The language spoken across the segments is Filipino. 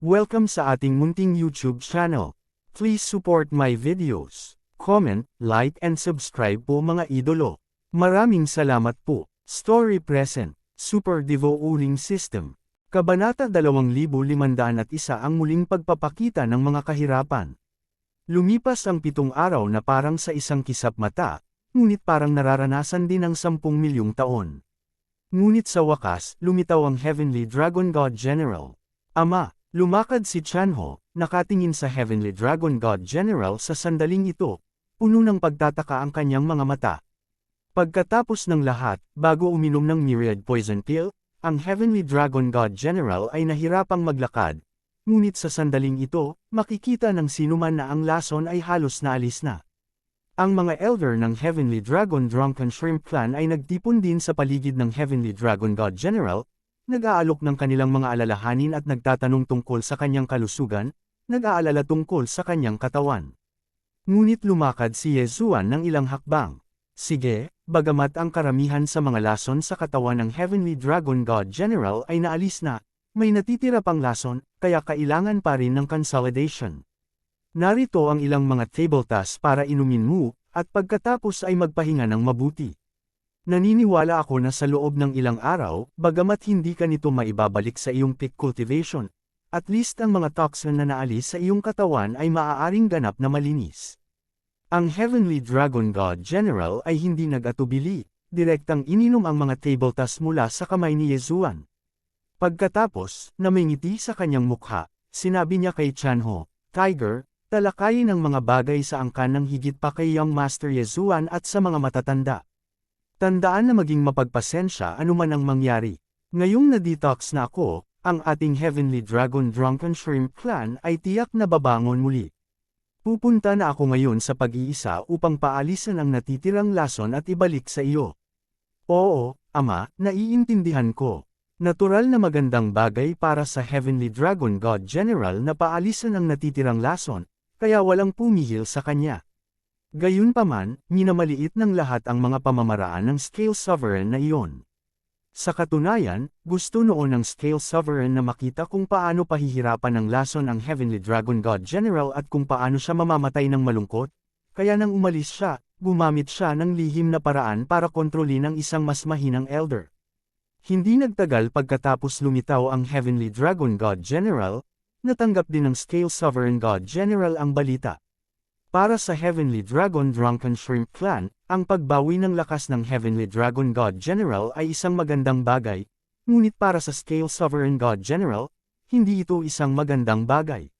Welcome sa ating munting YouTube channel. Please support my videos. Comment, like and subscribe po mga idolo. Maraming salamat po. Story present. Super Devo Uling System. Kabanata 2501 ang muling pagpapakita ng mga kahirapan. Lumipas ang 7 araw na parang sa isang kisap mata, ngunit parang nararanasan din ng 10 milyong taon. Ngunit sa wakas, lumitaw ang Heavenly Dragon God General. Ama, lumakad si Chanho, nakatingin sa Heavenly Dragon God General sa sandaling ito, puno ng pagtataka ang kanyang mga mata. Pagkatapos ng lahat, bago uminom ng myriad poison pill, ang Heavenly Dragon God General ay nahirapang maglakad, ngunit sa sandaling ito, makikita ng sinuman na ang lason ay halos naalis na. Ang mga elder ng Heavenly Dragon Drunken Shrimp Clan ay nagtipon din sa paligid ng Heavenly Dragon God General, nag-aalok ng kanilang mga alalahanin at nagtatanong tungkol sa kanyang kalusugan, nag-aalala tungkol sa kanyang katawan. Ngunit lumakad si Yezuan ng ilang hakbang. Sige, bagamat ang karamihan sa mga lason sa katawan ng Heavenly Dragon God General ay naalis na, may natitira pang lason, kaya kailangan pa rin ng consolidation. Narito ang ilang mga table tasks para inumin mo, at pagkatapos ay magpahinga ng mabuti. Naniniwala ako na sa loob ng ilang araw, bagamat hindi ka nito maibabalik sa iyong peak cultivation, at least ang mga toxin na naalis sa iyong katawan ay maaaring ganap na malinis. Ang Heavenly Dragon God General ay hindi nag-atubili, direktang ininom ang mga table tasks mula sa kamay ni Yezuan. Pagkatapos, na may ngiti sa kanyang mukha, sinabi niya kay Chanho, Tiger, talakayin ang mga bagay sa angkan ng higit pa kay Young Master Yezuan at sa mga matatanda. Tandaan na maging mapagpasensya anuman ang mangyari. Ngayong na-detox na ako, ang ating Heavenly Dragon Drunken Shrimp Clan ay tiyak na babangon muli. Pupunta na ako ngayon sa pag-iisa upang paalisan ang natitirang lason at ibalik sa iyo. Oo, Ama, naiintindihan ko. Natural na magandang bagay para sa Heavenly Dragon God General na paalisan ang natitirang lason, kaya walang pumihil sa kanya. Gayunpaman, minamaliit ng lahat ang mga pamamaraan ng Scale Sovereign na iyon. Sa katunayan, gusto noon ng Scale Sovereign na makita kung paano pahihirapan ng lason ang Heavenly Dragon God General at kung paano siya mamamatay ng malungkot, kaya nang umalis siya, gumamit siya ng lihim na paraan para kontrolin ang isang mas mahinang elder. Hindi nagtagal pagkatapos lumitaw ang Heavenly Dragon God General, natanggap din ng Scale Sovereign God General ang balita. Para sa Heavenly Dragon Drunken Shrimp Clan, ang pagbawi ng lakas ng Heavenly Dragon God General ay isang magandang bagay, ngunit para sa Scale Sovereign God General, hindi ito isang magandang bagay.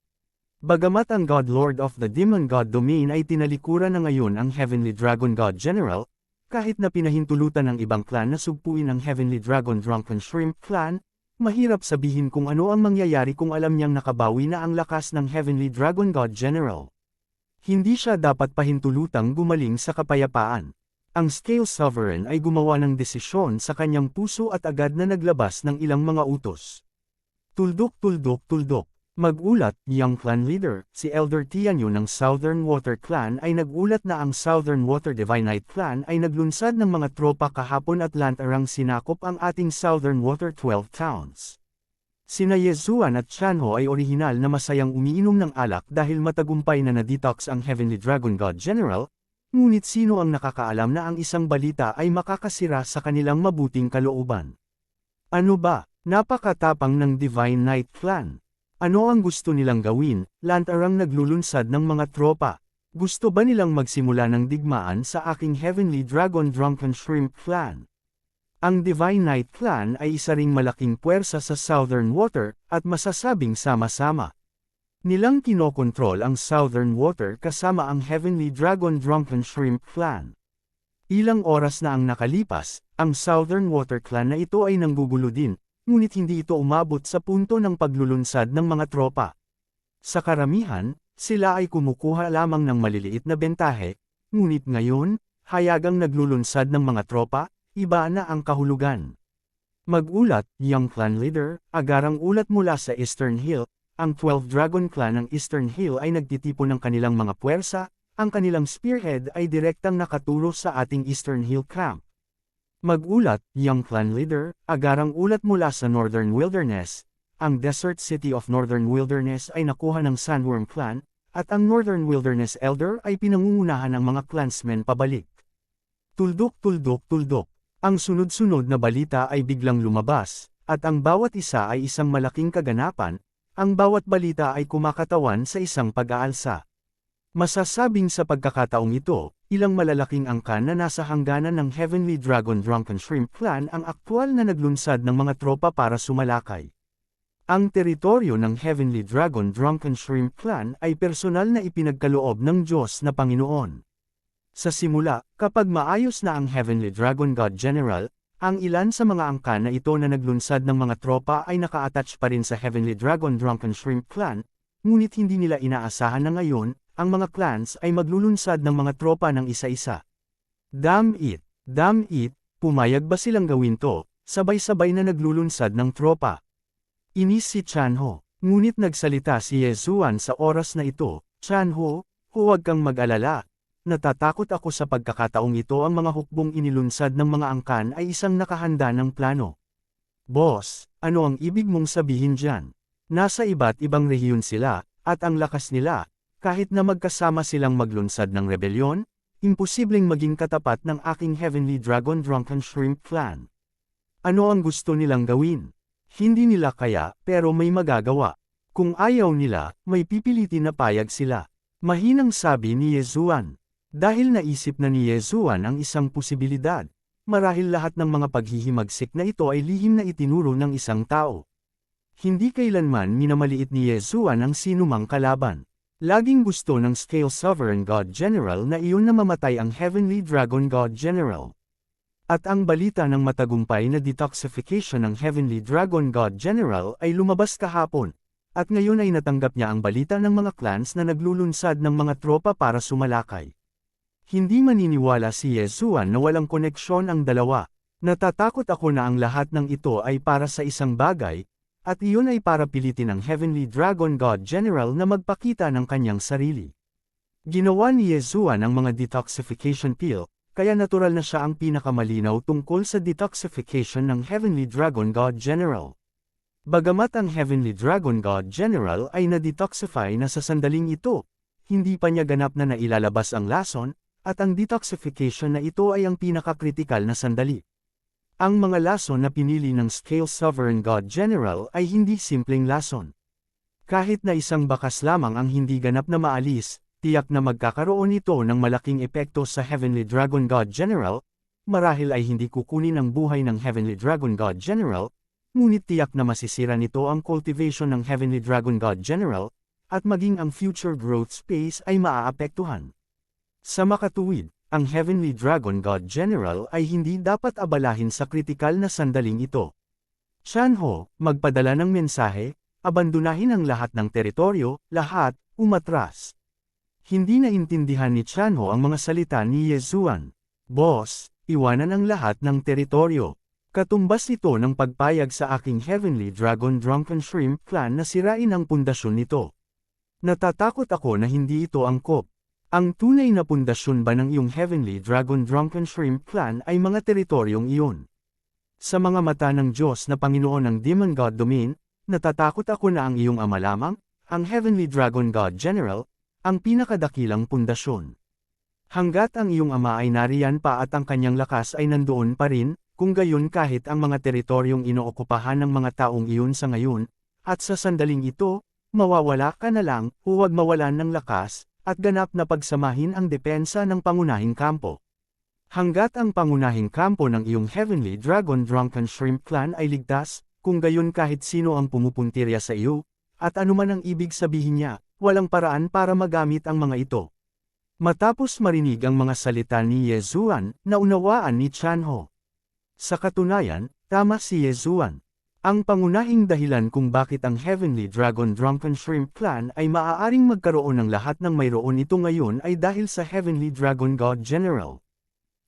Bagamat ang God Lord of the Demon God Domain ay tinalikuran na ngayon ang Heavenly Dragon God General, kahit na pinahintulutan ng ibang clan na sugpuin ang Heavenly Dragon Drunken Shrimp Clan, mahirap sabihin kung ano ang mangyayari kung alam niyang nakabawi na ang lakas ng Heavenly Dragon God General. Hindi siya dapat pahintulutang gumaling sa kapayapaan. Ang Scale Sovereign ay gumawa ng desisyon sa kanyang puso at agad na naglabas ng ilang mga utos. Tuldok. Mag-ulat, Young Clan Leader, si Elder Tianyu ng Southern Water Clan ay nagulat na ang Southern Water Divinite Clan ay naglunsad ng mga tropa kahapon at lantarang sinakop ang ating Southern Water 12 towns. Sina Yezuan at Chanho ay orihinal na masayang umiinom ng alak dahil matagumpay na na-detox ang Heavenly Dragon God General, ngunit sino ang nakakaalam na ang isang balita ay makakasira sa kanilang mabuting kalooban? Ano ba? Napakatapang ng Divine Knight Clan. Ano ang gusto nilang gawin? Lantarang naglulunsad ng mga tropa. Gusto ba nilang magsimula ng digmaan sa aking Heavenly Dragon Drunken Shrimp Clan? Ang Divine Knight Clan ay isa ring malaking puwersa sa Southern Water, at masasabing sama-sama nilang kinokontrol ang Southern Water kasama ang Heavenly Dragon Drunken Shrimp Clan. Ilang oras na ang nakalipas, ang Southern Water Clan na ito ay nanggugulo din, ngunit hindi ito umabot sa punto ng paglulunsad ng mga tropa. Sa karamihan, sila ay kumukuha lamang ng maliliit na bentahe, ngunit ngayon, hayagang naglulunsad ng mga tropa, iba na ang kahulugan. Mag-ulat, Young Clan Leader, agarang ulat mula sa Eastern Hill, ang 12 Dragon Clan ng Eastern Hill ay nagtitipon ng kanilang mga puwersa, ang kanilang spearhead ay direktang nakaturo sa ating Eastern Hill camp. Mag-ulat, Young Clan Leader, agarang ulat mula sa Northern Wilderness, ang Desert City of Northern Wilderness ay nakuha ng Sandworm Clan, at ang Northern Wilderness Elder ay pinangungunahan ng mga clansmen pabalik. Tuldok, tuldok, tuldok. Ang sunod-sunod na balita ay biglang lumabas, at ang bawat isa ay isang malaking kaganapan, ang bawat balita ay kumakatawan sa isang pag-aalsa. Masasabing sa pagkakataong ito, ilang malalaking angkan na nasa hangganan ng Heavenly Dragon Drunken Shrimp Clan ang aktwal na naglunsad ng mga tropa para sumalakay. Ang teritoryo ng Heavenly Dragon Drunken Shrimp Clan ay personal na ipinagkaloob ng Diyos na Panginoon. Sa simula, kapag maayos na ang Heavenly Dragon God General, ang ilan sa mga angkan na ito na naglunsad ng mga tropa ay naka-attach pa rin sa Heavenly Dragon Drunken Shrimp Clan, ngunit hindi nila inaasahan na ngayon, ang mga clans ay maglulunsad ng mga tropa ng isa-isa. Damn it, pumayag ba silang gawin to, sabay-sabay na naglulunsad ng tropa. Inis si Chanho, ngunit nagsalita si Yezuan sa oras na ito, Chanho, huwag kang mag-alala. Natatakot ako sa pagkakataong ito ang mga hukbong inilunsad ng mga angkan ay isang nakahanda ng plano. Boss, ano ang ibig mong sabihin dyan? Nasa iba't ibang rehiyon sila, at ang lakas nila, kahit na magkasama silang maglunsad ng rebelyon, imposibleng maging katapat ng aking Heavenly Dragon Drunken Shrimp Clan. Ano ang gusto nilang gawin? Hindi nila kaya, pero may magagawa. Kung ayaw nila, may pipilitin na payag sila. Mahinang sabi ni Yezuan. Dahil naisip na ni Yezuan ang isang posibilidad, marahil lahat ng mga paghihimagsik na ito ay lihim na itinuro ng isang tao. Hindi kailanman minamaliit ni Yezuan ang sinumang kalaban. Laging gusto ng Scale Sovereign God General na iyon na mamatay ang Heavenly Dragon God General. At ang balita ng matagumpay na detoxification ng Heavenly Dragon God General ay lumabas kahapon, at ngayon ay natanggap niya ang balita ng mga clans na naglulunsad ng mga tropa para sumalakay. Hindi maniniwala si Yezuan na walang koneksyon ang dalawa. Natatakot ako na ang lahat ng ito ay para sa isang bagay, at iyon ay para pilitin ang Heavenly Dragon God General na magpakita ng kanyang sarili. Ginawa ni Yezuan ang mga detoxification pill, kaya natural na siya ang pinakamalinaw tungkol sa detoxification ng Heavenly Dragon God General. Bagamat ang Heavenly Dragon God General ay na-detoxify na sa sandaling ito, hindi pa niya ganap na nailalabas ang lason, at ang detoxification na ito ay ang pinakakritikal na sandali. Ang mga lason na pinili ng Scale Sovereign God General ay hindi simpleng lason. Kahit na isang bakas lamang ang hindi ganap na maalis, tiyak na magkakaroon ito ng malaking epekto sa Heavenly Dragon God General, marahil ay hindi kukunin ang buhay ng Heavenly Dragon God General, ngunit tiyak na masisira nito ang cultivation ng Heavenly Dragon God General, at maging ang future growth space ay maaapektuhan. Sa makatuwid, ang Heavenly Dragon God General ay hindi dapat abalahin sa kritikal na sandaling ito. Chanho, magpadala ng mensahe, abandonahin ang lahat ng teritoryo, lahat, umatras. Hindi naintindihan ni Chanho ang mga salita ni Yezuan. Boss, iwanan ang lahat ng teritoryo. Katumbas ito ng pagpayag sa aking Heavenly Dragon Drunken Shrimp Clan na sirain ang pundasyon nito. Natatakot ako na hindi ito angkop. Ang tunay na pundasyon ba ng iyong Heavenly Dragon Drunken Shrimp Clan ay mga teritoryong iyon? Sa mga mata ng Diyos na Panginoon ng Demon God Domain, natatakot ako na ang iyong ama lamang, ang Heavenly Dragon God General, ang pinakadakilang pundasyon. Hanggat ang iyong ama ay nariyan pa at ang kanyang lakas ay nandoon pa rin, kung gayon kahit ang mga teritoryong inookupahan ng mga taong iyon sa ngayon, at sa sandaling ito, mawawala ka na lang, huwag mawalan ng lakas, at ganap na pagsamahin ang depensa ng pangunahing kampo. Hanggat ang pangunahing kampo ng iyong Heavenly Dragon Drunken Shrimp Clan ay ligtas, kung gayon kahit sino ang pumupuntirya sa iyo, at anuman ang ibig sabihin niya, walang paraan para magamit ang mga ito. Matapos marinig ang mga salita ni Yezuan, naunawaan ni Chanho. Sa katunayan, tama si Yezuan. Ang pangunahing dahilan kung bakit ang Heavenly Dragon Drunken Shrimp Clan ay maaaring magkaroon ng lahat ng mayroon ito ngayon ay dahil sa Heavenly Dragon God General.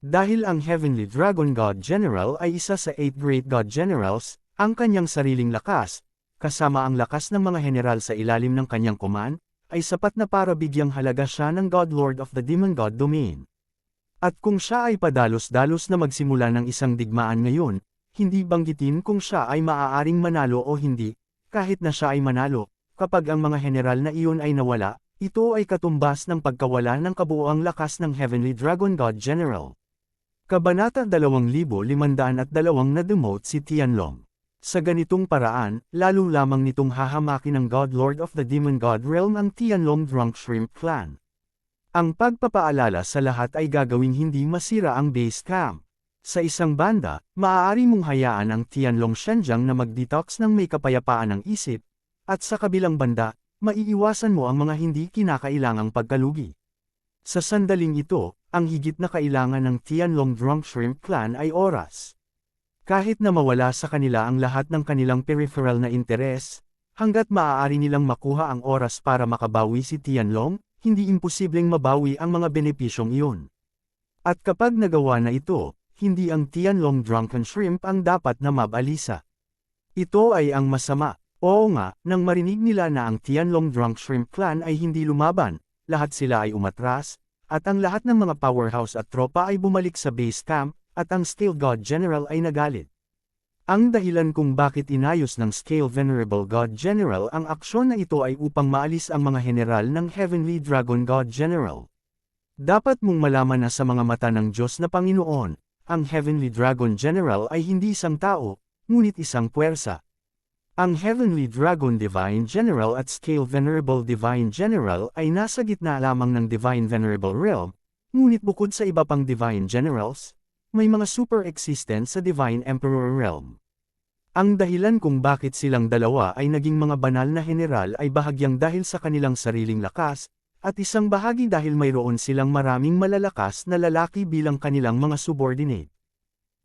Dahil ang Heavenly Dragon God General ay isa sa 8 Great God Generals, ang kanyang sariling lakas, kasama ang lakas ng mga general sa ilalim ng kanyang command, ay sapat na para bigyang halaga siya ng God Lord of the Demon God Domain. At kung siya ay padalos-dalos na magsimula ng isang digmaan ngayon, hindi banggitin kung siya ay maaaring manalo o hindi, kahit na siya ay manalo, kapag ang mga general na iyon ay nawala, ito ay katumbas ng pagkawala ng kabuoang lakas ng Heavenly Dragon God General. Kabanata 2502 na-demote si Tianlong. Sa ganitong paraan, lalo lamang nitong hahamakin ng God Lord of the Demon God Realm ang Tianlong Drunk Shrimp Clan. Ang pagpapaalala sa lahat ay gagawing hindi masira ang base camp. Sa isang banda, maaari mong hayaan ang Tianlong Shenjiang na mag-detox ng may kapayapaan ng isip, at sa kabilang banda, maiiwasan mo ang mga hindi kinakailangang pagkalugi. Sa sandaling ito, ang higit na kailangan ng Tianlong Drunk Shrimp Clan ay oras. Kahit na mawala sa kanila ang lahat ng kanilang peripheral na interes, hanggat maaari nilang makuha ang oras para makabawi si Tianlong, hindi imposibleng mabawi ang mga benepisyong iyon. At kapag nagawa na ito, hindi ang Tianlong Drunken Shrimp ang dapat na mabalisa. Ito ay ang masama. Oo nga, nang marinig nila na ang Tianlong Drunk Shrimp Clan ay hindi lumaban, lahat sila ay umatras, at ang lahat ng mga powerhouse at tropa ay bumalik sa base camp, at ang Scale God General ay nagalit. Ang dahilan kung bakit inayos ng Scale Venerable God General ang aksyon na ito ay upang maalis ang mga general ng Heavenly Dragon God General. Dapat mong malaman na sa mga mata ng Diyos na Panginoon, ang Heavenly Dragon General ay hindi isang tao, ngunit isang puwersa. Ang Heavenly Dragon Divine General at Scale Venerable Divine General ay nasa gitna lamang ng Divine Venerable Realm, ngunit bukod sa iba pang Divine Generals, may mga super existent sa Divine Emperor Realm. Ang dahilan kung bakit silang dalawa ay naging mga banal na general ay bahagyang dahil sa kanilang sariling lakas, at isang bahagi dahil mayroon silang maraming malalakas na lalaki bilang kanilang mga subordinate.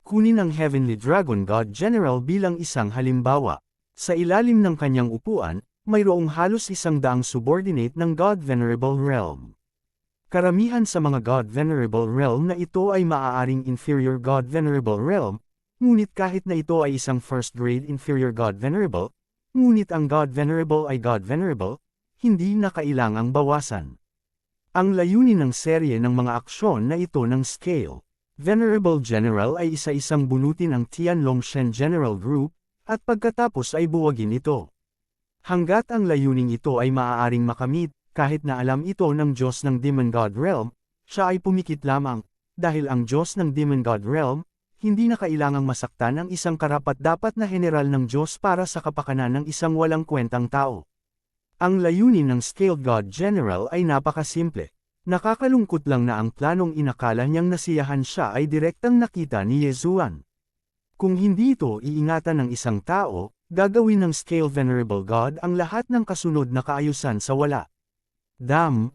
Kunin ang Heavenly Dragon God General bilang isang halimbawa. Sa ilalim ng kanyang upuan, mayroong halos 100 subordinate ng God Venerable Realm. Karamihan sa mga God Venerable Realm na ito ay maaaring Inferior God Venerable Realm, ngunit kahit na ito ay isang first-grade Inferior God Venerable, ngunit ang God Venerable ay God Venerable, hindi na kailangang bawasan. Ang layunin ng serye ng mga aksyon na ito ng Scale Venerable General ay isa-isang bunutin ang Tianlong Shen General Group, at pagkatapos ay buwagin ito. Hanggat ang layuning ito ay maaaring makamit, kahit na alam ito ng Diyos ng Demon God Realm, siya ay pumikit lamang, dahil ang Diyos ng Demon God Realm, hindi na kailangang masaktan ang isang karapat-dapat na general ng Diyos para sa kapakanan ng isang walang kwentang tao. Ang layunin ng Scaled God General ay napakasimple. Nakakalungkot lang na ang planong inakala niyang nasiyahan siya ay direktang nakita ni Yezuan. Kung hindi ito iingatan ng isang tao, gagawin ng Scale Venerable God ang lahat ng kasunod na kaayusan sa wala. Damn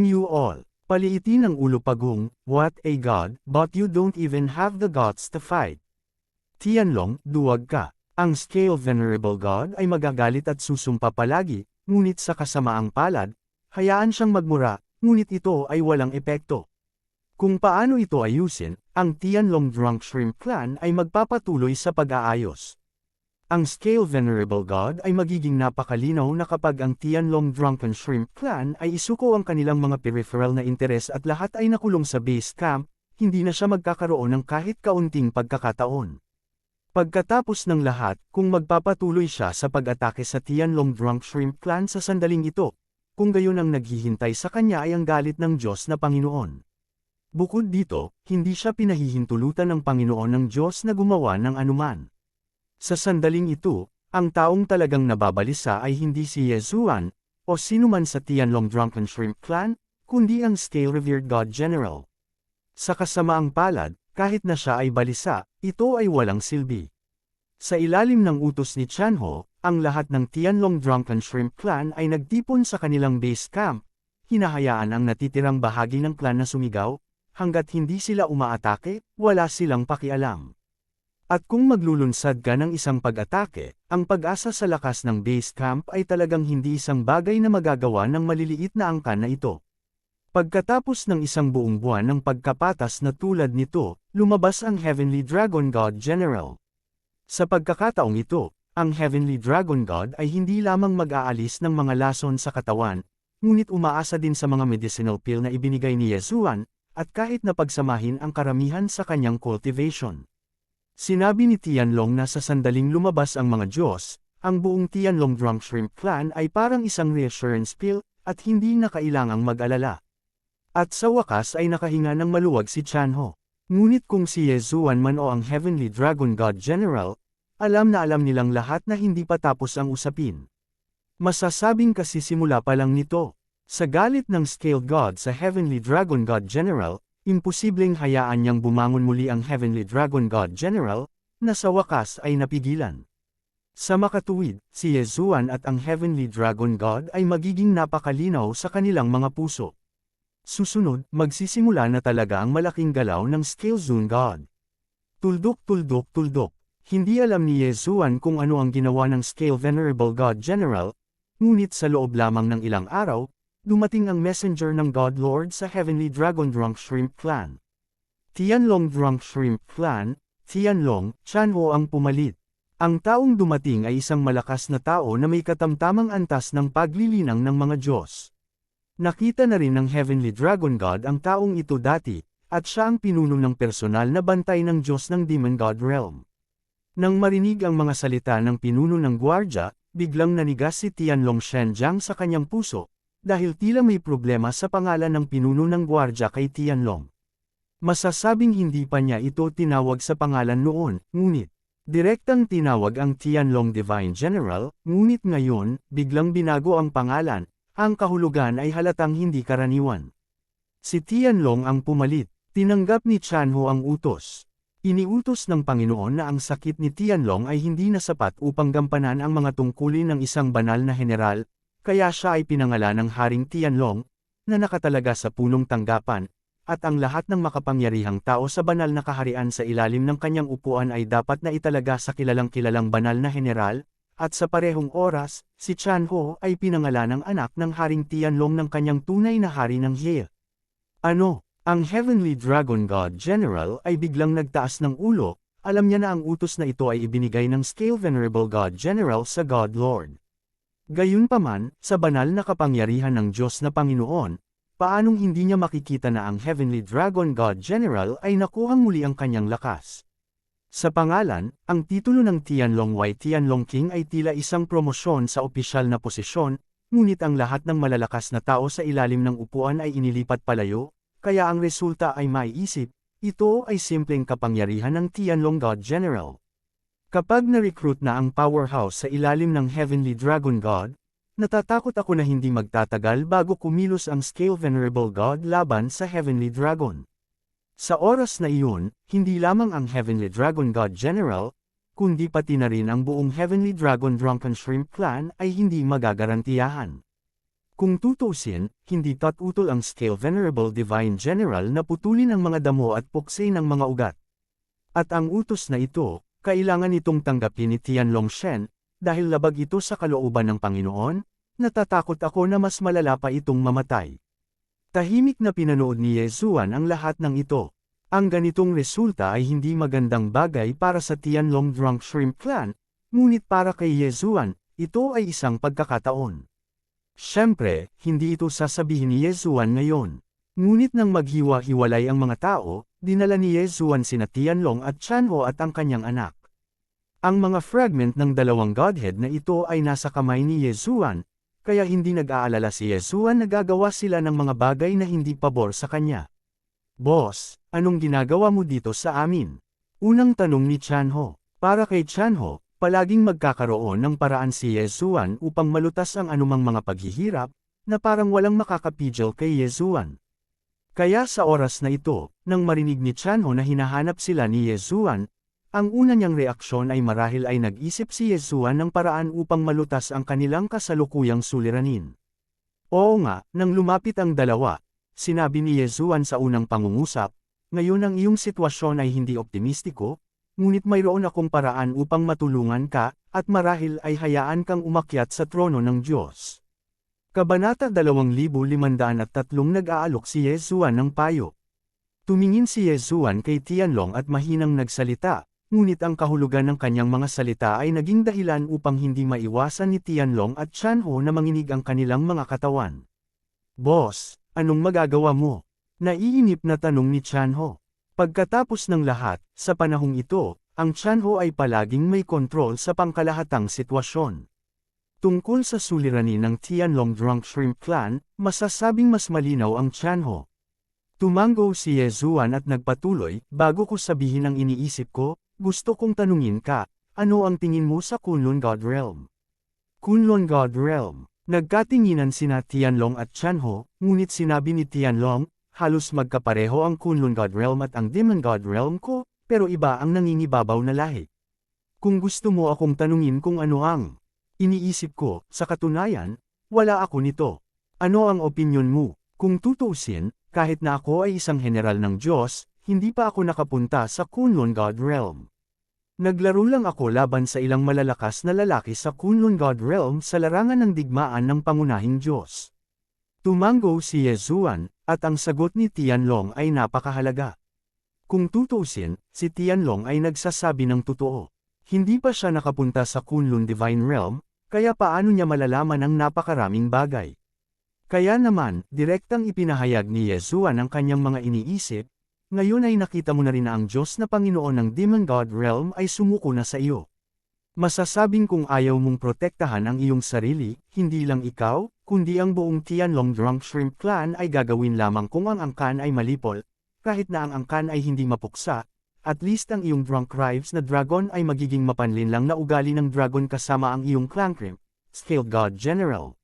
you all. Paliitin ang ulo pagong, what a God, but you don't even have the guts to fight. Tianlong, duwag ka. Ang Scale Venerable God ay magagalit at susumpa palagi, ngunit sa kasamaang palad, hayaan siyang magmura, ngunit ito ay walang epekto. Kung paano ito ayusin, ang Tianlong Drunk Shrimp Clan ay magpapatuloy sa pag-aayos. Ang Scale Venerable God ay magiging napakalinaw na kapag ang Tianlong Drunken Shrimp Clan ay isuko ang kanilang mga peripheral na interes at lahat ay nakulong sa base camp, hindi na siya magkakaroon ng kahit kaunting pagkakataon. Pagkatapos ng lahat, kung magpapatuloy siya sa pag-atake sa Tianlong Drunk Shrimp Clan sa sandaling ito, kung gayon ang naghihintay sa kanya ay ang galit ng Diyos na Panginoon. Bukod dito, hindi siya pinahihintulutan ng Panginoon ng Diyos na gumawa ng anuman. Sa sandaling ito, ang taong talagang nababalisa ay hindi si Yezuan, o sinuman sa Tianlong Drunken Shrimp Clan, kundi ang Scale Revered God General. Sa kasamaang palad, kahit na siya ay balisa, ito ay walang silbi. Sa ilalim ng utos ni Chanho, ang lahat ng Tianlong Drunken Shrimp Clan ay nagtipon sa kanilang base camp, hinahayaan ang natitirang bahagi ng clan na sumigaw, hanggat hindi sila umaatake, wala silang pakialam. At kung maglulunsad ka ng isang pag-atake, ang pag-asa sa lakas ng base camp ay talagang hindi isang bagay na magagawa ng maliliit na angkan na ito. Pagkatapos ng isang buong buwan ng pagkapatas na tulad nito, lumabas ang Heavenly Dragon God General. Sa pagkakataong ito, ang Heavenly Dragon God ay hindi lamang mag-aalis ng mga lason sa katawan, ngunit umaasa din sa mga medicinal pill na ibinigay ni Yezuan, at kahit na pagsamahin ang karamihan sa kanyang cultivation. Sinabi ni Tianlong na sa sandaling lumabas ang mga Diyos, ang buong Tianlong Drunk Shrimp Clan ay parang isang reassurance pill, at hindi na kailangang mag-alala. At sa wakas ay nakahinga ng maluwag si Chanho. Ngunit kung si Yezuan man o ang Heavenly Dragon God General, alam na alam nilang lahat na hindi pa tapos ang usapin. Masasabing kasi simula pa lang nito. Sa galit ng Scaled God sa Heavenly Dragon God General, imposibleng hayaan niyang bumangon muli ang Heavenly Dragon God General, na sa wakas ay napigilan. Sa makatuwid, si Yezuan at ang Heavenly Dragon God ay magiging napakalinaw sa kanilang mga puso. Susunod, magsisimula na talaga ang malaking galaw ng Scale Zone God. Tuldok tuldok tuldok. Hindi alam ni Yezuan kung ano ang ginawa ng Scale Venerable God General, ngunit sa loob lamang ng ilang araw, dumating ang messenger ng God Lord sa Heavenly Dragon Drunk Shrimp Clan. Tianlong Drunk Shrimp Clan, Tianlong, Chanho ang pumalit. Ang taong dumating ay isang malakas na tao na may katamtamang antas ng paglilinang ng mga Diyos. Nakita na rin ng Heavenly Dragon God ang taong ito dati, at siya ang pinuno ng personal na bantay ng Diyos ng Demon God Realm. Nang marinig ang mga salita ng pinuno ng gwardya, biglang nanigas si Tianlong Shenjiang sa kanyang puso, dahil tila may problema sa pangalan ng pinuno ng gwardya kay Tianlong. Masasabing hindi pa niya ito tinawag sa pangalan noon, ngunit direktang tinawag ang Tianlong Divine General, ngunit ngayon, biglang binago ang pangalan, ang kahulugan ay halatang hindi karaniwan. Si Tianlong ang pumalit, tinanggap ni Chanho ang utos. Iniutos ng Panginoon na ang sakit ni Tianlong ay hindi na sapat upang gampanan ang mga tungkulin ng isang banal na general, kaya siya ay pinangalan ng Haring Tianlong, na nakatalaga sa punong tanggapan, at ang lahat ng makapangyarihang tao sa banal na kaharian sa ilalim ng kanyang upuan ay dapat na italaga sa kilalang-kilalang banal na general, at sa parehong oras, si Chanho ay pinangalan ng anak ng Haring Tianlong ng kanyang tunay na hari ng Ye. Ano? Ang Heavenly Dragon God General ay biglang nagtaas ng ulo, alam niya na ang utos na ito ay ibinigay ng Scale Venerable God General sa God Lord. Gayunpaman, sa banal na kapangyarihan ng Diyos na Panginoon, paanong hindi niya makikita na ang Heavenly Dragon God General ay nakuhang muli ang kanyang lakas? Sa pangalan, ang titulo ng Tianlong Y Tianlong King ay tila isang promosyon sa opisyal na posisyon, ngunit ang lahat ng malalakas na tao sa ilalim ng upuan ay inilipat palayo, kaya ang resulta ay maiisip, ito ay simpleng kapangyarihan ng Tianlong God General. Kapag na-recruit na ang powerhouse sa ilalim ng Heavenly Dragon God, natatakot ako na hindi magtatagal bago kumilos ang Scale Venerable God laban sa Heavenly Dragon. Sa oras na iyon, hindi lamang ang Heavenly Dragon God General, kundi pati na rin ang buong Heavenly Dragon Drunken Shrimp Clan ay hindi magagarantiyahan. Kung tutuusin, hindi tatutol ang Scale Venerable Divine General na putulin ang mga damo at pukse ng mga ugat. At ang utos na ito, kailangan itong tanggapin ni Tianlong Shen, dahil labag ito sa kalooban ng Panginoon, natatakot ako na mas malala pa itong mamatay. Tahimik na pinanood ni Yezuan ang lahat ng ito. Ang ganitong resulta ay hindi magandang bagay para sa Tianlong Drunk Shrimp Clan, ngunit para kay Yezuan, ito ay isang pagkakataon. Siyempre, hindi ito sasabihin ni Yezuan ngayon. Ngunit nang maghiwa-hiwalay ang mga tao, dinala ni Yezuan sina Tianlong at Chanho at ang kanyang anak. Ang mga fragment ng dalawang godhead na ito ay nasa kamay ni Yezuan, kaya hindi nag-aalala si Yezuan na gagawa sila ng mga bagay na hindi pabor sa kanya. Boss, anong ginagawa mo dito sa amin? Unang tanong ni Chanho. Para kay Chanho, palaging magkakaroon ng paraan si Yezuan upang malutas ang anumang mga paghihirap, na parang walang makakapigil kay Yezuan. Kaya sa oras na ito, nang marinig ni Chanho na hinahanap sila ni Yezuan, ang una niyang reaksyon ay marahil ay nag-isip si Yezuan ng paraan upang malutas ang kanilang kasalukuyang suliranin. Oo nga, nang lumapit ang dalawa, sinabi ni Yezuan sa unang pangungusap, ngayon ang iyong sitwasyon ay hindi optimistiko, ngunit mayroon akong paraan upang matulungan ka, at marahil ay hayaan kang umakyat sa trono ng Diyos. Kabanata 2503 nag-aalok si Yezuan ng payo. Tumingin si Yezuan kay Tianlong at mahinang nagsalita, ngunit ang kahulugan ng kanyang mga salita ay naging dahilan upang hindi maiwasan ni Tianlong at Chanho na manginig ang kanilang mga katawan. Boss, anong magagawa mo? Naiinip na tanong ni Chanho. Pagkatapos ng lahat, sa panahong ito, ang Tianho ay palaging may kontrol sa pangkalahatang sitwasyon. Tungkol sa suliranin ng Tianlong Drunk Shrimp Clan, masasabing mas malinaw ang Tianho. Tumango si Yezuan at nagpatuloy, bago ko sabihin ang iniisip ko, gusto kong tanungin ka, ano ang tingin mo sa Kunlun God Realm? Kunlun God Realm. Nagkatinginan sina Tianlong at Tianho, ngunit sinabi ni Tianlong, halos magkapareho ang Kunlun God Realm at ang Demon God Realm ko, pero iba ang nangingibabaw na lahi. Kung gusto mo akong tanungin kung ano ang iniisip ko, sa katunayan, wala ako nito. Ano ang opinyon mo? Kung tutuusin, kahit na ako ay isang general ng Diyos, hindi pa ako nakapunta sa Kunlun God Realm. Naglaro lang ako laban sa ilang malalakas na lalaki sa Kunlun God Realm sa larangan ng digmaan ng pangunahing Diyos. Tumango si Yezuan, at ang sagot ni Tianlong ay napakahalaga. Kung tutuusin, si Tianlong ay nagsasabi ng totoo. Hindi pa siya nakapunta sa Kunlun Divine Realm, kaya paano niya malalaman ang napakaraming bagay? Kaya naman, direktang ipinahayag ni Yezuan ang kanyang mga iniisip, ngayon ay nakita mo na rin na ang Diyos na Panginoon ng Demon God Realm ay sumuko na sa iyo. Masasabing kung ayaw mong protektahan ang iyong sarili, hindi lang ikaw, kundi ang buong Tianlong Drunk Shrimp Clan ay gagawin lamang kung ang angkan ay malipol, kahit na ang angkan ay hindi mapuksa, at least ang iyong drunk rives na dragon ay magiging mapanlin lang na ugali ng dragon kasama ang iyong Clankrim, Scaled God General.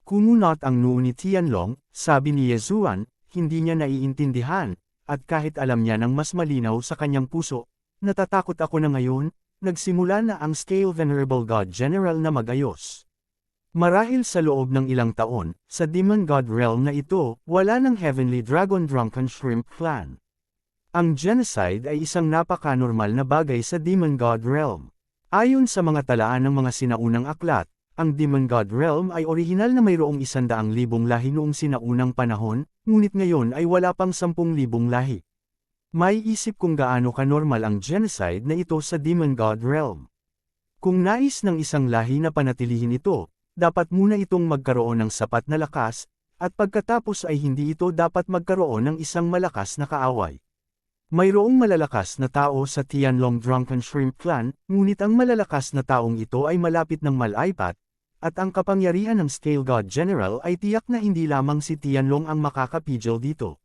Kumunot ang noo ni Tianlong, sabi ni Yezuan, hindi niya naiintindihan, at kahit alam niya ng mas malinaw sa kanyang puso, natatakot ako na ngayon, nagsimula na ang Scale Venerable God General na magayos. Marahil sa loob ng ilang taon, sa Demon God Realm na ito, wala ng Heavenly Dragon Drunken Shrimp Clan. Ang genocide ay isang napaka-normal na bagay sa Demon God Realm. Ayon sa mga talaan ng mga sinaunang aklat, ang Demon God Realm ay orihinal na mayroong 100,000 lahi noong sinaunang panahon, ngunit ngayon ay wala pang 10,000 lahi. May isip kung gaano ka-normal ang genocide na ito sa Demon God Realm. Kung nais ng isang lahi na panatilihin ito, dapat muna itong magkaroon ng sapat na lakas, at pagkatapos ay hindi ito dapat magkaroon ng isang malakas na kaaway. Mayroong malalakas na tao sa Tianlong Drunken Shrimp Clan, ngunit ang malalakas na taong ito ay malapit ng malaipat, at ang kapangyarihan ng Scale God General ay tiyak na hindi lamang si Tianlong ang makakapigil dito.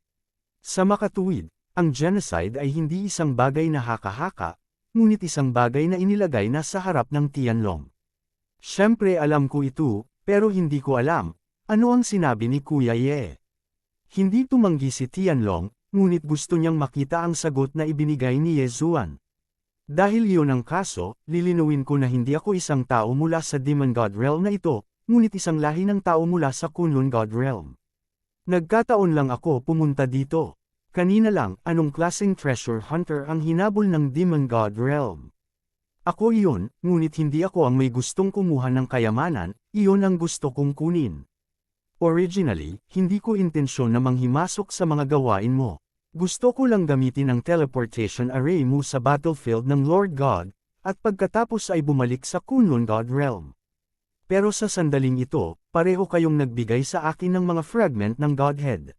Sa makatuwid, ang genocide ay hindi isang bagay na haka-haka, ngunit isang bagay na inilagay na sa harap ng Tianlong. Siyempre alam ko ito, pero hindi ko alam, ano ang sinabi ni Kuya Ye. Hindi tumanggi si Tianlong, ngunit gusto niyang makita ang sagot na ibinigay ni Yezuan. Dahil iyon ang kaso, lilinawin ko na hindi ako isang tao mula sa Demon God Realm na ito, ngunit isang lahi ng tao mula sa Kunlun God Realm. Nagkataon lang ako pumunta dito. Kanina lang, anong klaseng treasure hunter ang hinabol ng Demon God Realm? Ako iyon, ngunit hindi ako ang may gustong kumuha ng kayamanan, iyon ang gusto kong kunin. Originally, hindi ko intensyon na manghimasok sa mga gawain mo. Gusto ko lang gamitin ang teleportation array mo sa battlefield ng Lord God, at pagkatapos ay bumalik sa Kunlun God Realm. Pero sa sandaling ito, pareho kayong nagbigay sa akin ng mga fragment ng Godhead.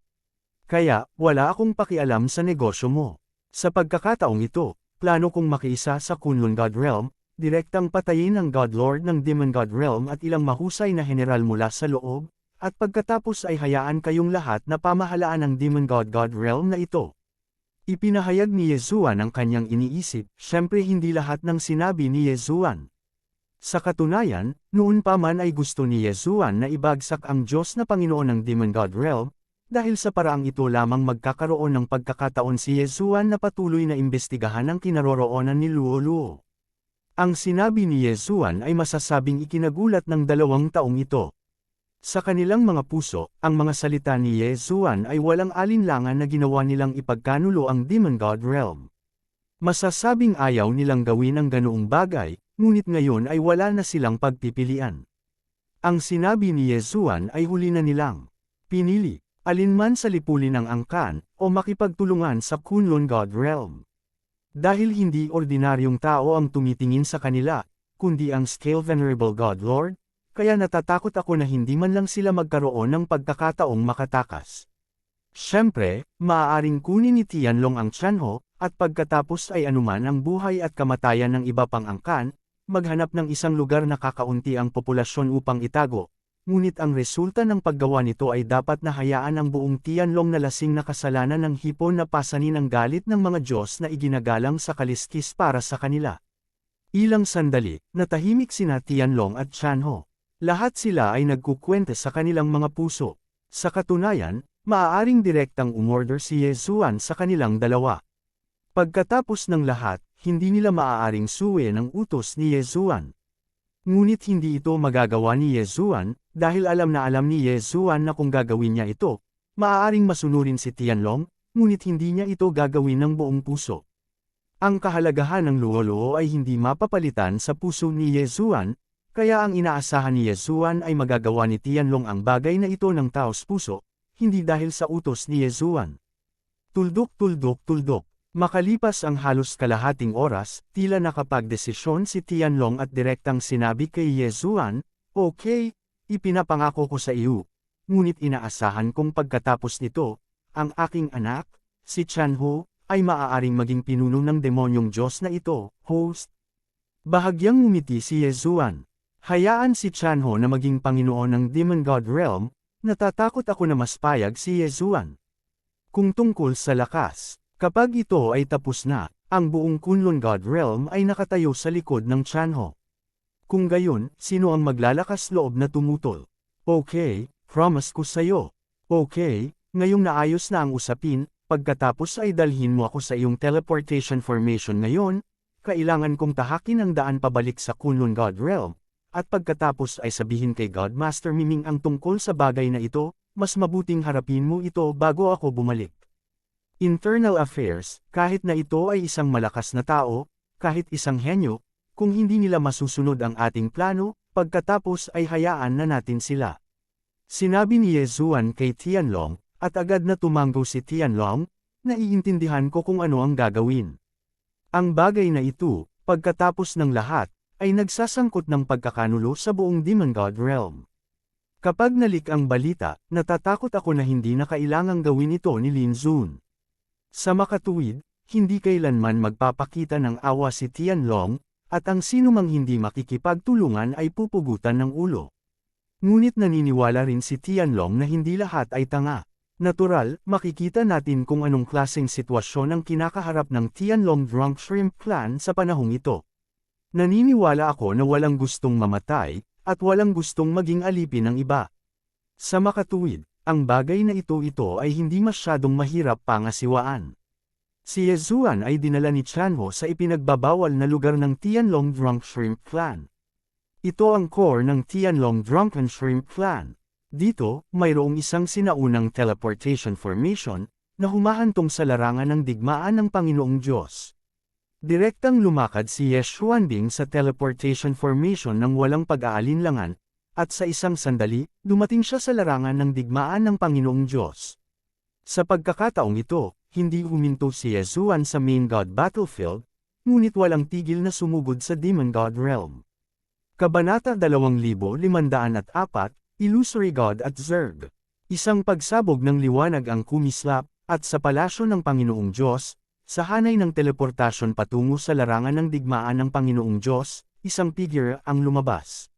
Kaya, wala akong pakialam sa negosyo mo. Sa pagkakataong ito, plano kong makiisa sa Kunlun God Realm, direktang patayin ang God Lord ng Demon God Realm at ilang mahusay na general mula sa loob, at pagkatapos ay hayaan kayong lahat na pamahalaan ng Demon God Realm na ito. Ipinahayag ni Yezuan ang kanyang iniisip, syempre hindi lahat ng sinabi ni Yezuan. Sa katunayan, noon pa man ay gusto ni Yezuan na ibagsak ang Diyos na Panginoon ng Demon God Realm, dahil sa paraang ito lamang magkakaroon ng pagkakataon si Yezuan na patuloy na imbestigahan ang kinaroroonan ni Luo Luo. Ang sinabi ni Yezuan ay masasabing ikinagulat ng 2 taong ito. Sa kanilang mga puso, ang mga salita ni Yezuan ay walang alinlangan na ginawa nilang ipagkanulo ang Demon God Realm. Masasabing ayaw nilang gawin ang ganoong bagay, ngunit ngayon ay wala na silang pagpipilian. Ang sinabi ni Yezuan ay huli na nilang pinili, alinman sa lipulin ng angkan, o makipagtulungan sa Kunlun God Realm. Dahil hindi ordinaryong tao ang tumitingin sa kanila, kundi ang Scale Venerable God Lord, kaya natatakot ako na hindi man lang sila magkaroon ng pagkakataong makatakas. Siyempre, maaaring kunin ni Tianlong ang Tianho, at pagkatapos ay anuman ang buhay at kamatayan ng iba pang angkan, maghanap ng isang lugar na kakaunti ang populasyon upang itago. Ngunit ang resulta ng paggawa nito ay dapat na hayaan ang buong Tianlong na lasing na kasalanan ng hipon na pasanin ang galit ng mga Diyos na iginagalang sa kaliskis para sa kanila. Ilang sandali, natahimik sina Tianlong at Chanho. Lahat sila ay nagkukwento sa kanilang mga puso. Sa katunayan, maaaring direktang umorder si Ye Zuan sa kanilang dalawa. Pagkatapos ng lahat, hindi nila maaaring suwi ng utos ni Ye Zuan. Ngunit hindi ito magagawa ni Ye Zuan, dahil alam ni Ye Zuan na kung gagawin niya ito, maaaring masunurin si Tianlong, ngunit hindi niya ito gagawin ng buong puso. Ang kahalagahan ng luho-luho ay hindi mapapalitan sa puso ni Ye Zuan, kaya ang inaasahan ni Ye Zuan ay magagawa ni Tianlong ang bagay na ito ng taos puso, hindi dahil sa utos ni Ye Zuan. Tuldok. Makalipas ang halos kalahating oras, tila nakapagdesisyon si Tianlong at direktang sinabi kay Ye Zuan, "Okay, ipinapangako ko sa iyo. Ngunit inaasahan kong pagkatapos nito, ang aking anak, si Chanho, ay maaaring maging pinuno ng demonyong Diyos na ito, host." Bahagyang ngumiti si Ye Zuan. Hayaan si Chanho na maging Panginoon ng Demon God Realm, natatakot ako na mas payag si Ye Zuan. Kung tungkol sa lakas, kapag ito ay tapos na, ang buong Kunlun God Realm ay nakatayo sa likod ng Chanho. Kung gayon, sino ang maglalakas loob na tumutol? Okay, promise ko sa'yo. Okay, ngayong naayos na ang usapin, pagkatapos ay dalhin mo ako sa iyong teleportation formation ngayon, kailangan kong tahakin ang daan pabalik sa Kunlun God Realm, at pagkatapos ay sabihin kay Godmaster Miming ang tungkol sa bagay na ito, mas mabuting harapin mo ito bago ako bumalik. Internal Affairs, kahit na ito ay isang malakas na tao, kahit isang henyo, kung hindi nila masusunod ang ating plano, pagkatapos ay hayaan na natin sila. Sinabi ni Ye Zuan kay Tianlong, at agad na tumango si Tianlong, naiintindihan ko kung ano ang gagawin. Ang bagay na ito, pagkatapos ng lahat, ay nagsasangkot ng pagkakanulo sa buong Demon God Realm. Kapag nalik ang balita, natatakot ako na hindi na kailangang gawin ito ni Lin Zun. Sa makatuwid, hindi kailanman magpapakita ng awa si Tianlong, at ang sinumang hindi makikipagtulungan ay pupugutan ng ulo. Ngunit naniniwala rin si Tianlong na hindi lahat ay tanga. Natural, makikita natin kung anong klaseng sitwasyon ang kinakaharap ng Tianlong Drunk Shrimp Clan sa panahong ito. Naniniwala ako na walang gustong mamatay, at walang gustong maging alipin ng iba. Sa makatuwid, ang bagay na ito ay hindi masyadong mahirap pangasiwaan. Si Ye Zuan ay dinala ni Chanho sa ipinagbabawal na lugar ng Tianlong Drunk Shrimp Clan. Ito ang core ng Tianlong Drunken Shrimp Clan. Dito, mayroong isang sinaunang teleportation formation, na humahantong sa larangan ng digmaan ng Panginoong Diyos. Direktang lumakad si Ye Xuanbing sa teleportation formation ng walang pag-aalinlangan, at sa isang sandali, dumating siya sa larangan ng digmaan ng Panginoong Diyos. Sa pagkakataong ito, hindi huminto si Ye Zuan sa main God battlefield, ngunit walang tigil na sumugod sa Demon God Realm. Kabanata 2504, Illusory God at Zerg. Isang pagsabog ng liwanag ang kumislap, at sa palasyo ng Panginoong Diyos, sa hanay ng teleportasyon patungo sa larangan ng digmaan ng Panginoong Diyos, isang figure ang lumabas.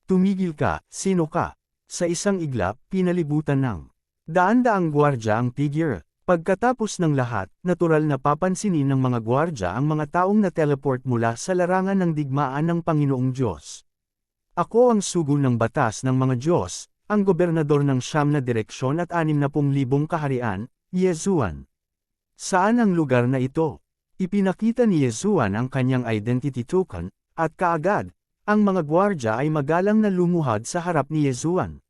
Tumigil ka, sino ka? Sa isang iglap, pinalibutan ng daan-daang gwardya ang figure. Pagkatapos ng lahat, natural na papansinin ng mga gwardya ang mga taong na-teleport mula sa larangan ng digmaan ng Panginoong Diyos. Ako ang sugo ng batas ng mga Diyos, ang gobernador ng 9 na direksyon at 60,000 kaharian, Ye Zuan. Saan ang lugar na ito? Ipinakita ni Ye Zuan ang kanyang identity token, at kaagad, ang mga gwardya ay magalang na lumuhad sa harap ni Ye Zuan.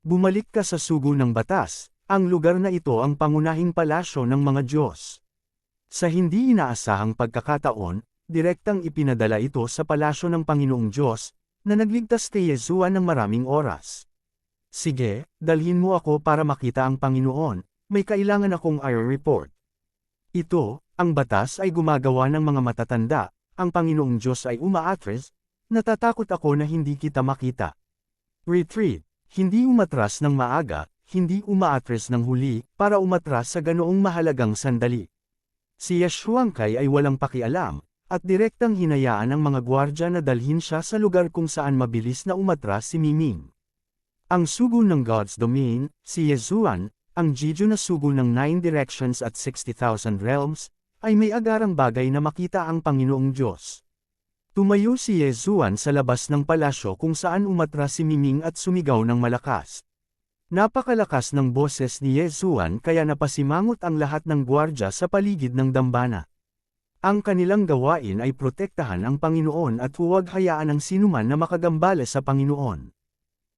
Bumalik ka sa sugo ng batas, ang lugar na ito ang pangunahing palasyo ng mga Diyos. Sa hindi inaasahang pagkakataon, direktang ipinadala ito sa palasyo ng Panginoong Diyos, na nagligtas kay Ye Zuan ng maraming oras. Sige, dalhin mo ako para makita ang Panginoon, may kailangan akong IR report. Ito, ang batas ay gumagawa ng mga matatanda, ang Panginoong Diyos ay umaatres, natatakot ako na hindi kita makita. Retreat, hindi umatras ng maaga, hindi umaatres ng huli, para umatras sa ganoong mahalagang sandali. Si Yashuangkay ay walang pakialam, at direktang hinayaan ang mga gwardya na dalhin siya sa lugar kung saan mabilis na umatras si Miming. Ang sugo ng God's Domain, si Yezuan, ang Jeju na sugo ng 9 Directions at 60,000 Realms, ay may agarang bagay na makita ang Panginoong Diyos. Tumayo si Yezuan sa labas ng palasyo kung saan umatras si Miming at sumigaw ng malakas. Napakalakas ng boses ni Yezuan kaya napasimangot ang lahat ng gwardya sa paligid ng dambana. Ang kanilang gawain ay protektahan ang Panginoon at huwag hayaan ang sinuman na makagambala sa Panginoon.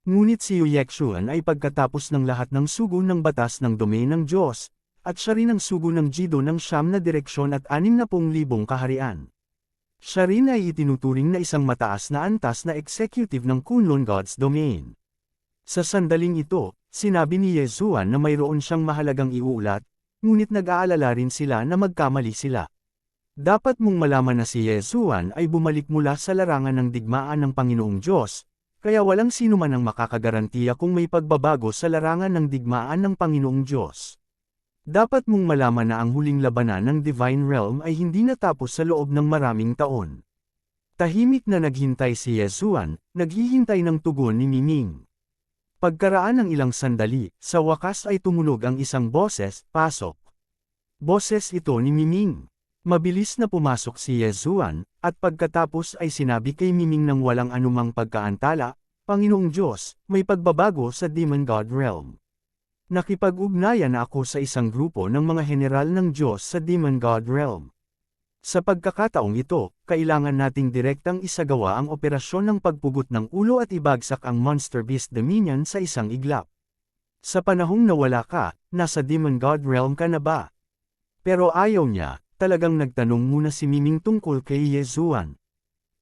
Ngunit si Yuyekshuan ay pagkatapos ng lahat ng sugo ng batas ng domain ng Diyos, at siya rin ang sugo ng Jido ng 9 na direksyon at 60,000 kaharian. Siya rin ay itinuturing na isang mataas na antas na executive ng Kunlun God's Domain. Sa sandaling ito, sinabi ni Yezuan na mayroon siyang mahalagang iuulat, ngunit nag-aalala rin sila na magkamali sila. Dapat mong malaman na si Yezuan ay bumalik mula sa larangan ng digmaan ng Panginoong Diyos, kaya walang sino man ang makakagarantiya kung may pagbabago sa larangan ng digmaan ng Panginoong Diyos. Dapat mong malaman na ang huling labanan ng Divine Realm ay hindi natapos sa loob ng maraming taon. Tahimik na naghintay si Yezuan, naghihintay ng tugon ni Miming. Pagkaraan ng ilang sandali, sa wakas ay tumunog ang isang boses, "Pasok." Boses ito ni Miming. Mabilis na pumasok si Yezuan, at pagkatapos ay sinabi kay Miming ng walang anumang pagkaantala, "Panginoong Diyos, may pagbabago sa Demon God Realm. Nakipag-ugnayan na ako sa isang grupo ng mga general ng Diyos sa Demon God Realm. Sa pagkakataong ito, kailangan nating direktang isagawa ang operasyon ng pagpugot ng ulo at ibagsak ang Monster Beast Dominion sa isang iglap. Sa panahong nawala ka, nasa Demon God Realm ka na ba?" Pero ayaw niya, talagang nagtanong muna si Miming tungkol kay Yezuan.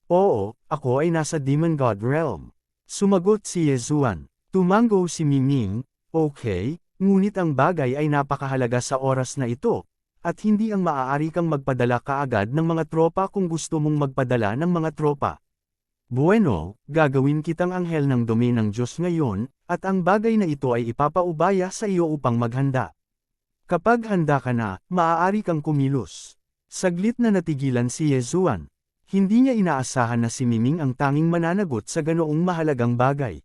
"Oo, ako ay nasa Demon God Realm." Sumagot si Yezuan. Tumango si Miming, "Okay, ngunit ang bagay ay napakahalaga sa oras na ito. At hindi ang maaari kang magpadala kaagad ng mga tropa kung gusto mong magpadala ng mga tropa. Bueno, gagawin kitang anghel ng domain ng Diyos ngayon, at ang bagay na ito ay ipapaubaya sa iyo upang maghanda. Kapag handa ka na, maaari kang kumilos." Saglit na natigilan si Yezuan. Hindi niya inaasahan na si Miming ang tanging mananagot sa ganoong mahalagang bagay.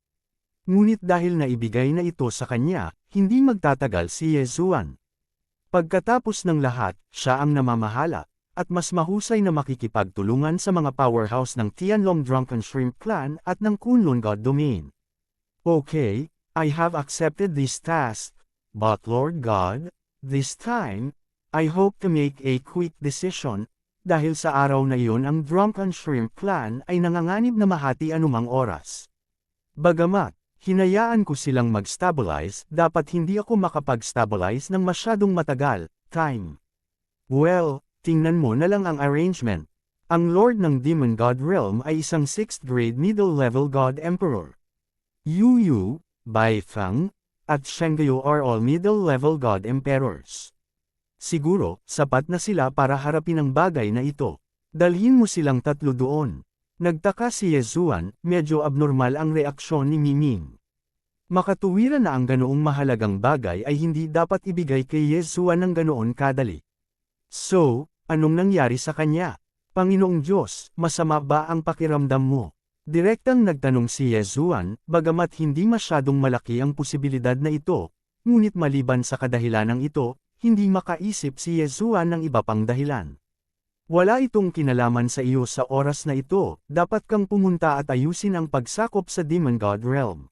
Ngunit dahil naibigay na ito sa kanya, hindi magtatagal si Yezuan. Pagkatapos ng lahat, siya ang namamahala, at mas mahusay na makikipagtulungan sa mga powerhouse ng Tianlong Drunken Shrimp Clan at ng Kunlun God Domain. "Okay, I have accepted this task, but Lord God, this time, I hope to make a quick decision, dahil sa araw na iyon ang Drunken Shrimp Clan ay nanganganib na mahati anumang oras. Bagamat, hinayaan ko silang mag-stabilize, dapat hindi ako makapag-stabilize ng masyadong matagal, time. Well, tingnan mo na lang ang arrangement. Ang Lord ng Demon God Realm ay isang 6th grade middle-level God Emperor. Yu Yu, Bai Feng, at Shengyu are all middle-level God Emperors. Siguro, sapat na sila para harapin ang bagay na ito. Dalhin mo silang tatlo doon." Nagtaka si Yezuan, medyo abnormal ang reaksyon ni Miming. Makatuwiran na ang ganoong mahalagang bagay ay hindi dapat ibigay kay Yezuan ng ganoon kadali. "So, anong nangyari sa kanya? Panginoong Diyos, masama ba ang pakiramdam mo?" Direktang nagtanong si Yezuan, bagamat hindi masyadong malaki ang posibilidad na ito, ngunit maliban sa kadahilanang ito, hindi makaisip si Yezuan ng iba pang dahilan. "Wala itong kinalaman sa iyo sa oras na ito, dapat kang pumunta at ayusin ang pagsakop sa Demon God Realm."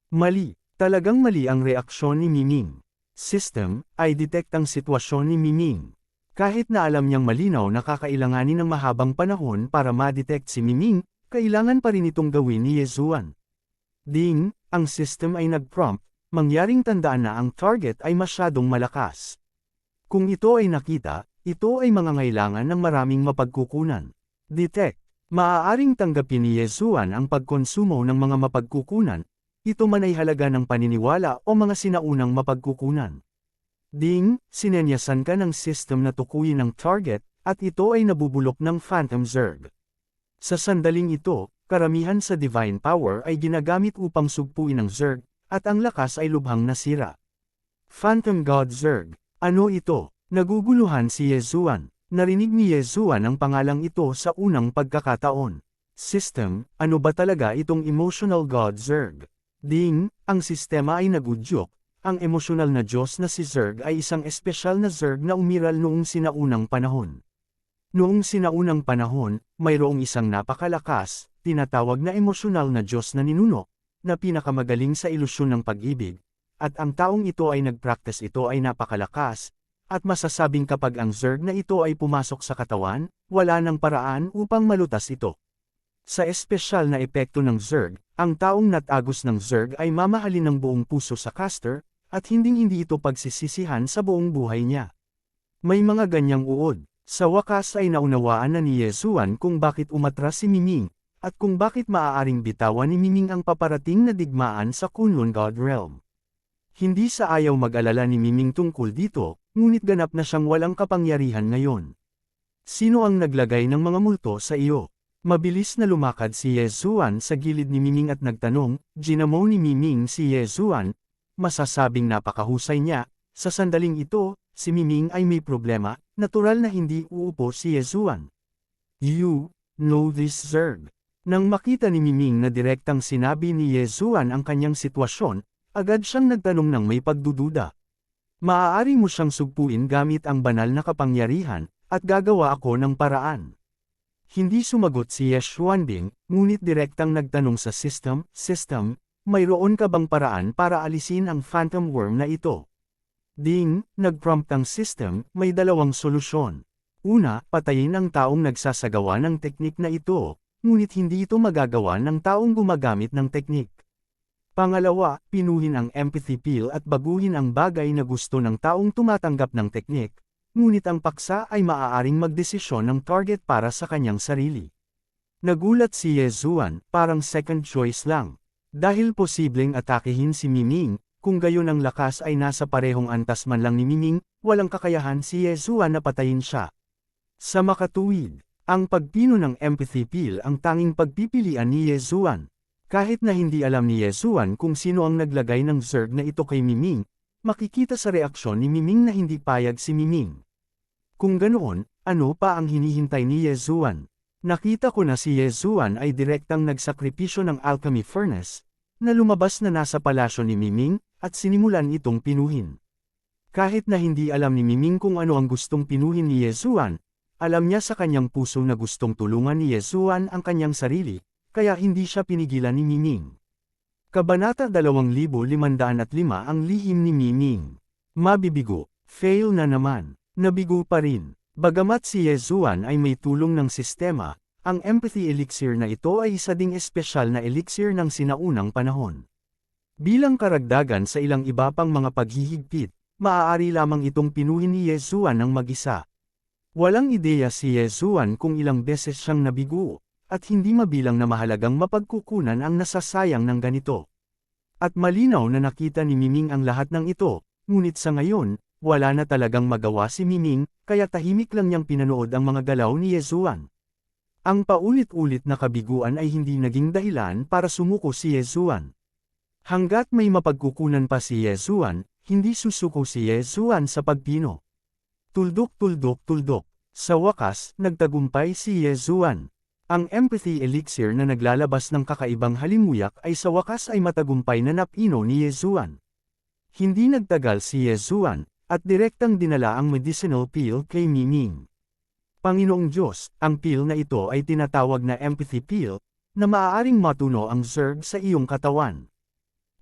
Mali, talagang mali ang reaksyon ni Miming. System, ay detect ang sitwasyon ni Miming. Kahit na alam niyang malinaw na kakailanganin ng mahabang panahon para ma-detect si Miming, kailangan pa rin itong gawin ni Yezuan. Ding, ang system ay nag-prompt, mangyaring tandaan na ang target ay masyadong malakas. Kung ito ay nakita, ito ay mangangailangan ng maraming mapagkukunan. Detect. Maaaring tanggapin ni Yezuan ang pagkonsumo ng mga mapagkukunan, ito man ay halaga ng paniniwala o mga sinaunang mapagkukunan. Ding, sinenyasan ka ng system na tukuyin ang target, at ito ay nabubulok ng Phantom Zerg. Sa sandaling ito, karamihan sa Divine Power ay ginagamit upang sugpuin ang Zerg, at ang lakas ay lubhang nasira. Phantom God Zerg. Ano ito? Naguguluhan si Yezuan. Narinig ni Yezuan ang pangalang ito sa unang pagkakataon. System, ano ba talaga itong emotional God Zerg? Ding, ang sistema ay nagudyok. Ang emosyonal na Diyos na si Zerg ay isang espesyal na Zerg na umiral noong sinaunang panahon. Noong sinaunang panahon, mayroong isang napakalakas, tinatawag na emosyonal na Diyos na ninuno, na pinakamagaling sa ilusyon ng pag-ibig, at ang taong ito ay nag-practice ito ay napakalakas, at masasabing kapag ang Zerg na ito ay pumasok sa katawan, wala nang paraan upang malutas ito. Sa espesyal na epekto ng Zerg, ang taong natagos ng Zerg ay mamahalin ng buong puso sa caster, at hinding-hindi ito pagsisisihan sa buong buhay niya. May mga ganyang uod. Sa wakas ay naunawaan na ni Yezuan kung bakit umatras si Miming, at kung bakit maaaring bitawan ni Miming ang paparating na digmaan sa Kunlun God Realm. Hindi sa ayaw mag-alala ni Miming tungkol dito, ngunit ganap na siyang walang kapangyarihan ngayon. Sino ang naglagay ng mga multo sa iyo? Mabilis na lumakad si Yezuan sa gilid ni Miming at nagtanong, ginamo ni Miming si Yezuan, masasabing napakahusay niya, sa sandaling ito, si Miming ay may problema, natural na hindi uupo si Yezuan. You know this Zerg. Nang makita ni Miming na direktang sinabi ni Yezuan ang kanyang sitwasyon, agad siyang nagtanong ng may pagdududa. Maaari mo siyang sugpuin gamit ang banal na kapangyarihan, at gagawa ako ng paraan. Hindi sumagot si Yezuanbing, ngunit direktang nagtanong sa system, mayroon ka bang paraan para alisin ang phantom worm na ito? Ding, nag-prompt ang system, may dalawang solusyon. Una, patayin ang taong nagsasagawa ng teknik na ito, ngunit hindi ito magagawa ng taong gumagamit ng teknik. Pangalawa, pinuhin ang empathy pill at baguhin ang bagay na gusto ng taong tumatanggap ng teknik, ngunit ang paksa ay maaaring magdesisyon ng target para sa kanyang sarili. Nagulat si Yezuan, parang second choice lang. Dahil posibleng atakehin si Miming, kung gayon ang lakas ay nasa parehong antas man lang ni Miming, walang kakayahan si Yezuan na patayin siya. Sa makatuwid, ang pagpino ng empathy pill ang tanging pagpipilian ni Yezuan. Kahit na hindi alam ni Yezuan kung sino ang naglagay ng Zerg na ito kay Miming, makikita sa reaksyon ni Miming na hindi payag si Miming. Kung ganoon, ano pa ang hinihintay ni Yezuan? Nakita ko na si Yezuan ay direktang nagsakripisyo ng alchemy furnace, na lumabas na nasa palasyo ni Miming, at sinimulan itong pinuhin. Kahit na hindi alam ni Miming kung ano ang gustong pinuhin ni Yezuan, alam niya sa kanyang puso na gustong tulungan ni Yezuan ang kanyang sarili, kaya hindi siya pinigilan ni Miming. Kabanata 2505 ang lihim ni Miming. Mabibigo, fail na naman, nabigo pa rin. Bagamat si Yezuan ay may tulong ng sistema, ang empathy elixir na ito ay isa ding espesyal na elixir ng sinaunang panahon. Bilang karagdagan sa ilang iba pang mga paghihigpit, maaari lamang itong pinuhin ni Yezuan ng mag-isa. Walang ideya si Yezuan kung ilang beses siyang nabigo, at hindi mabilang na mahalagang mapagkukunan ang nasasayang ng ganito. At malinaw na nakita ni Miming ang lahat ng ito, ngunit sa ngayon, wala na talagang magawa si Miming, kaya tahimik lang niyang pinanood ang mga galaw ni Yezuan. Ang paulit-ulit na kabiguan ay hindi naging dahilan para sumuko si Yezuan. Hanggat may mapagkukunan pa si Yezuan, hindi susuko si Yezuan sa pagpino. Tuldok. Sa wakas, nagtagumpay si Yezuan. Ang empathy elixir na naglalabas ng kakaibang halimuyak ay sa wakas ay matagumpay na napino ni Yezuan. Hindi nagtagal si Yezuan, at direktang dinala ang medicinal pill kay Miming. Panginoong Diyos, ang pill na ito ay tinatawag na empathy pill, na maaaring matuno ang Zerg sa iyong katawan.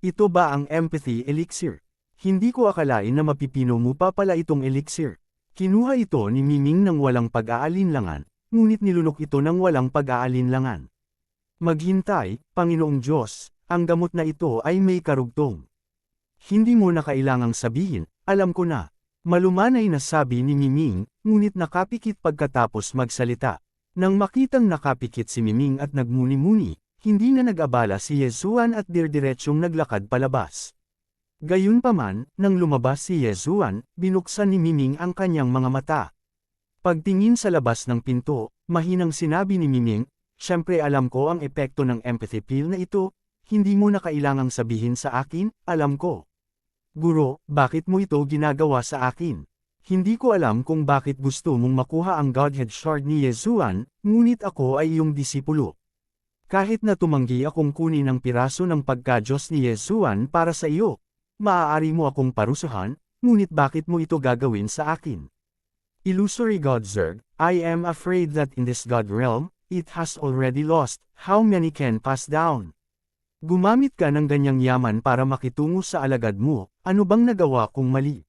Ito ba ang empathy elixir? Hindi ko akalain na mapipino mo pa pala itong elixir. Kinuha ito ni Miming ng walang pag-aalinlangan, ngunit nilunok ito ng walang pag-aalinlangan. Maghintay, Panginoong Diyos, ang gamot na ito ay may karugtong. Hindi mo na kailangang sabihin, alam ko na. Malumanay na sabi ni Miming, ngunit nakapikit pagkatapos magsalita. Nang makitang nakapikit si Miming at nagmuni-muni, hindi na nag-abala si Yezuan at dirdiretsong naglakad palabas. Gayunpaman, nang lumabas si Yezuan, binuksan ni Miming ang kanyang mga mata. Pagtingin sa labas ng pinto, mahinang sinabi ni Miming, "Siyempre alam ko ang epekto ng empathy pill na ito, hindi mo na kailangang sabihin sa akin, alam ko." "Guro, bakit mo ito ginagawa sa akin?" Hindi ko alam kung bakit gusto mong makuha ang Godhead Shard ni Yesuan, ngunit ako ay iyong disipulo. Kahit na tumanggi akong kunin ang piraso ng pagka-Diyos ni Yesuan para sa iyo, maaari mo akong parusahan, ngunit bakit mo ito gagawin sa akin? Illusory God Zerg, I am afraid that in this God realm, it has already lost, how many can pass down? Gumamit ka ng ganyang yaman para makitungo sa alagad mo, ano bang nagawa kong mali?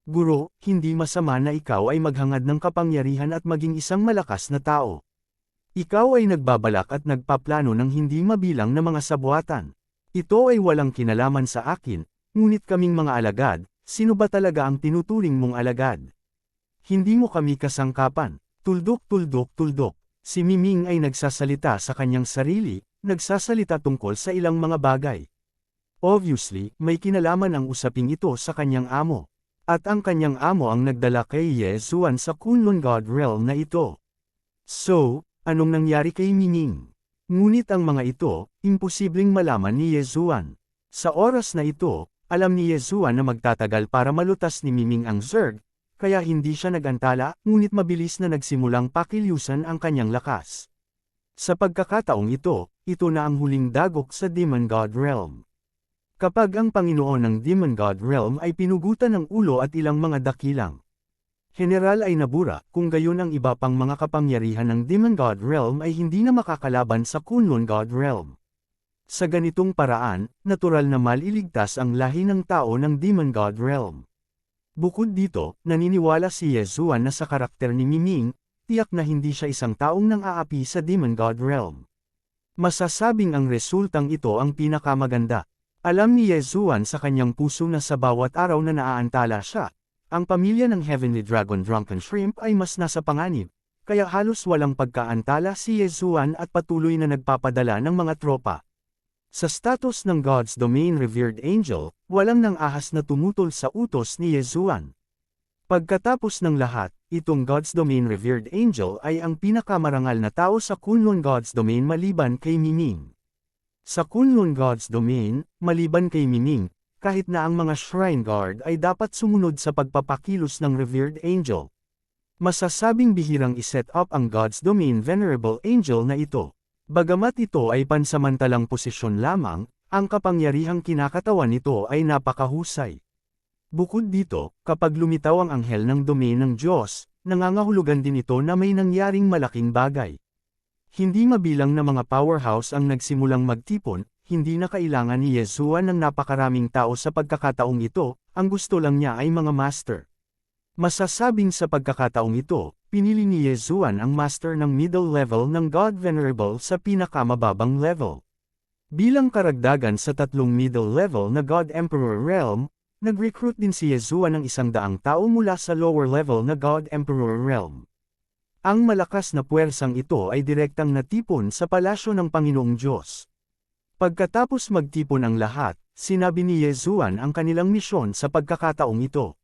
Guro, hindi masama na ikaw ay maghangad ng kapangyarihan at maging isang malakas na tao. Ikaw ay nagbabalak at nagpaplano ng hindi mabilang na mga sabuatan. Ito ay walang kinalaman sa akin, ngunit kaming mga alagad, sino ba talaga ang tinuturing mong alagad? Hindi mo kami kasangkapan. Tuldok, tuldok, tuldok. Si Miming ay nagsasalita sa kanyang sarili, nagsasalita tungkol sa ilang mga bagay. Obviously, may kinalaman ang usaping ito sa kanyang amo. At ang kanyang amo ang nagdala kay Yesuan sa Kunlun God realm na ito. So, anong nangyari kay Miming? Ngunit ang mga ito, imposibleng malaman ni Yesuan. Sa oras na ito, alam ni Yesuan na magtatagal para malutas ni Miming ang Zerg, kaya hindi siya nagantala, ngunit mabilis na nagsimulang pakilyusan ang kanyang lakas. Sa pagkakataong ito na ang huling dagok sa Demon God realm. Kapag ang Panginoon ng Demon God realm ay pinugutan ng ulo at ilang mga dakilang general ay nabura, kung gayon ang iba pang mga kapangyarihan ng Demon God realm ay hindi na makakalaban sa Kunlun God realm. Sa ganitong paraan, natural na maliligtas ang lahi ng tao ng Demon God realm. Bukod dito, naniniwala si Yesuan na sa karakter ni Miming, tiyak na hindi siya isang taong nang-aapi sa Demon God realm. Masasabing ang resultang ito ang pinakamaganda. Alam ni Yesuan sa kanyang puso na sa bawat araw na naaantala siya, ang pamilya ng Heavenly Dragon Drunken Shrimp ay mas nasa panganib, kaya halos walang pagkaantala si Yesuan at patuloy na nagpapadala ng mga tropa. Sa status ng God's Domain Revered Angel, walang nang-ahas na tumutol sa utos ni Yesuan. Pagkatapos ng lahat, itong God's Domain Revered Angel ay ang pinakamarangal na tao sa Kunlun God's Domain maliban kay Miming. Sa Kunlun God's Domain, maliban kay Miming, kahit na ang mga Shrine Guard ay dapat sumunod sa pagpapakilos ng Revered Angel. Masasabing bihirang iset up ang God's Domain Venerable Angel na ito. Bagamat ito ay pansamantalang posisyon lamang, ang kapangyarihang kinakatawan nito ay napakahusay. Bukod dito, kapag lumitaw ang anghel ng domain ng Diyos, nangangahulugan din ito na may nangyaring malaking bagay. Hindi mabilang na mga powerhouse ang nagsimulang magtipon, hindi na kailangan ni Yesuan ng napakaraming tao sa pagkakataong ito, ang gusto lang niya ay mga master. Masasabing sa pagkakataong ito, pinili ni Yesuan ang master ng middle level ng God Venerable sa pinakamababang level. Bilang karagdagan sa tatlong middle level na God Emperor realm, nag-recruit din si Yesuan ng 100 tao mula sa lower level na God Emperor realm. Ang malakas na puwersang ito ay direktang natipon sa palasyo ng Panginoong Diyos. Pagkatapos magtipon ang lahat, sinabi ni Yesuan ang kanilang misyon sa pagkakataong ito.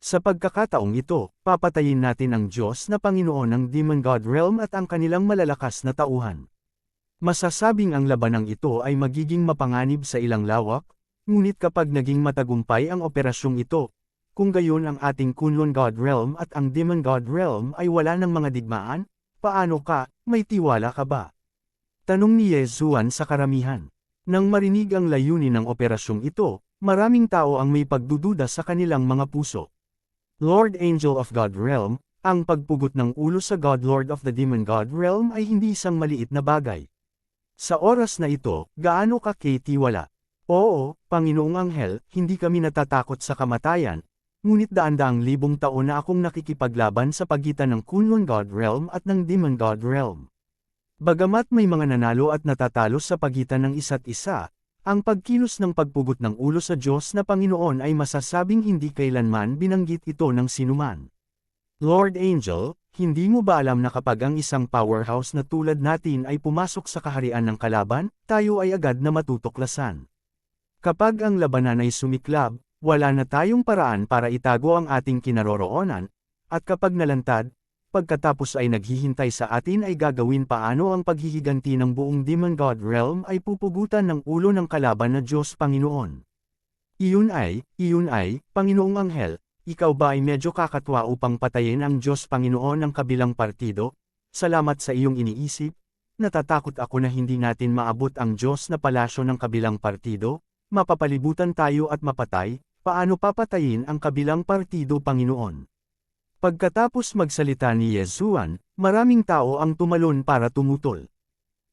Sa pagkakataong ito, papatayin natin ang Diyos na Panginoon ng Demon God Realm at ang kanilang malalakas na tauhan. Masasabing ang labanang ito ay magiging mapanganib sa ilang lawak, ngunit kapag naging matagumpay ang operasyong ito, kung gayon ang ating Kunlun God Realm at ang Demon God Realm ay wala ng mga digmaan, paano ka, may tiwala ka ba? Tanong ni Yesuan sa karamihan. Nang marinig ang layunin ng operasyong ito, maraming tao ang may pagdududa sa kanilang mga puso. Lord Angel of God Realm, ang pagpugot ng ulo sa God Lord of the Demon God Realm ay hindi isang maliit na bagay. Sa oras na ito, gaano ka kay tiwala? Oo, Panginoong Anghel, hindi kami natatakot sa kamatayan, ngunit daan-daang libong taon na akong nakikipaglaban sa pagitan ng Kunlun God Realm at ng Demon God Realm. Bagamat may mga nanalo at natatalo sa pagitan ng isa't isa, ang pagkilos ng pagpugot ng ulo sa Diyos na Panginoon ay masasabing hindi kailanman binanggit ito ng sinuman. Lord Angel, hindi mo ba alam na kapag ang isang powerhouse na tulad natin ay pumasok sa kaharian ng kalaban, tayo ay agad na matutuklasan. Kapag ang labanan ay sumiklab, wala na tayong paraan para itago ang ating kinaroroonan, at kapag nalantad, pagkatapos ay naghihintay sa atin ay gagawin paano ang paghihiganti ng buong Demon God Realm ay pupugutan ng ulo ng kalaban na Diyos Panginoon. Iyon ay, Panginoong Anghel, ikaw ba ay medyo kakatwa upang patayin ang Diyos Panginoon ng kabilang partido? Salamat sa iyong iniisip. Natatakot ako na hindi natin maabot ang Diyos na palasyo ng kabilang partido, mapapalibutan tayo at mapatay. Paano papatayin ang kabilang partido, Panginoon? Pagkatapos magsalita ni Yesuan, maraming tao ang tumalon para tumutol.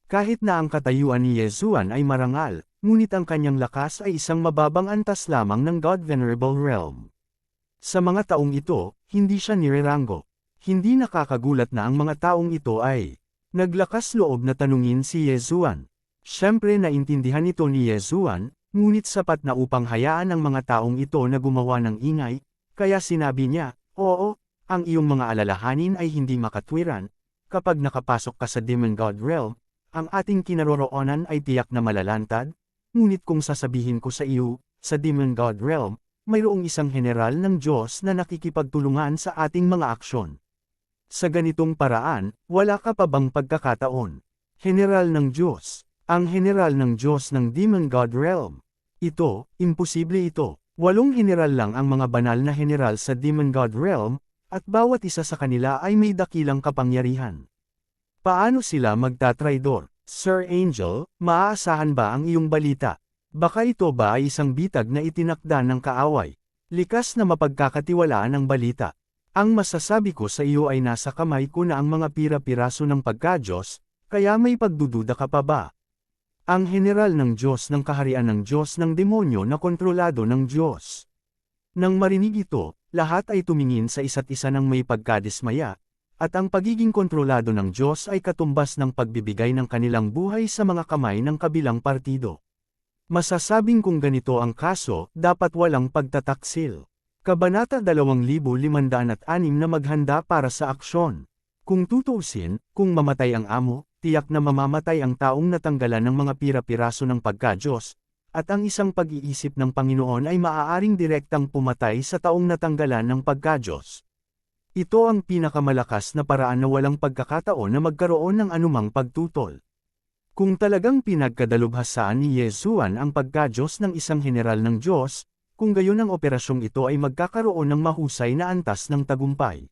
Kahit na ang katayuan ni Yesuan ay marangal, ngunit ang kanyang lakas ay isang mababang antas lamang ng God-venerable realm. Sa mga taong ito, hindi siya nireranggo. Hindi nakakagulat na ang mga taong ito ay naglakas loob na tanungin si Yesuan. Siyempre naintindihan ito ni Yesuan, ngunit sapat na upang hayaan ang mga taong ito na gumawa ng ingay, kaya sinabi niya, oo, ang iyong mga alalahanin ay hindi makatwiran. Kapag nakapasok ka sa Demon God Realm, ang ating kinaroroonan ay tiyak na malalantad, ngunit kung sasabihin ko sa iyo, sa Demon God Realm, mayroong isang general ng Diyos na nakikipagtulungan sa ating mga aksyon. Sa ganitong paraan, wala ka pa bang pagkakataon? General ng Diyos, ang general ng Diyos ng Demon God Realm. Ito, imposible ito. 8 general lang ang mga banal na general sa Demon God Realm, at bawat isa sa kanila ay may dakilang kapangyarihan. Paano sila magtatraidor? Sir Angel, maaasahan ba ang iyong balita? Baka ito ba ay isang bitag na itinakda ng kaaway? Likas na mapagkakatiwalaan ang balita. Ang masasabi ko sa iyo ay nasa kamay ko na ang mga pira-piraso ng pagka-Diyos, kaya may pagdududa ka pa ba? Ang general ng Diyos ng kaharian ng Diyos ng demonyo na kontrolado ng Diyos. Nang marinig ito, lahat ay tumingin sa isa't isa ng may pagkadismaya, at ang pagiging kontrolado ng Diyos ay katumbas ng pagbibigay ng kanilang buhay sa mga kamay ng kabilang partido. Masasabing kung ganito ang kaso, dapat walang pagtataksil. Kabanata 2506 na maghanda para sa aksyon. Kung tutuusin, kung mamatay ang amo, tiyak na mamamatay ang taong natanggalan ng mga pira-piraso ng pagka-Diyos, at ang isang pag-iisip ng Panginoon ay maaaring direktang pumatay sa taong natanggalan ng pagka-Diyos. Ito ang pinakamalakas na paraan na walang pagkakataon na magkaroon ng anumang pagtutol. Kung talagang pinagkadalubhasaan ni Yesuan ang pagka-Diyos ng isang general ng Diyos, kung gayon ang operasyong ito ay magkakaroon ng mahusay na antas ng tagumpay.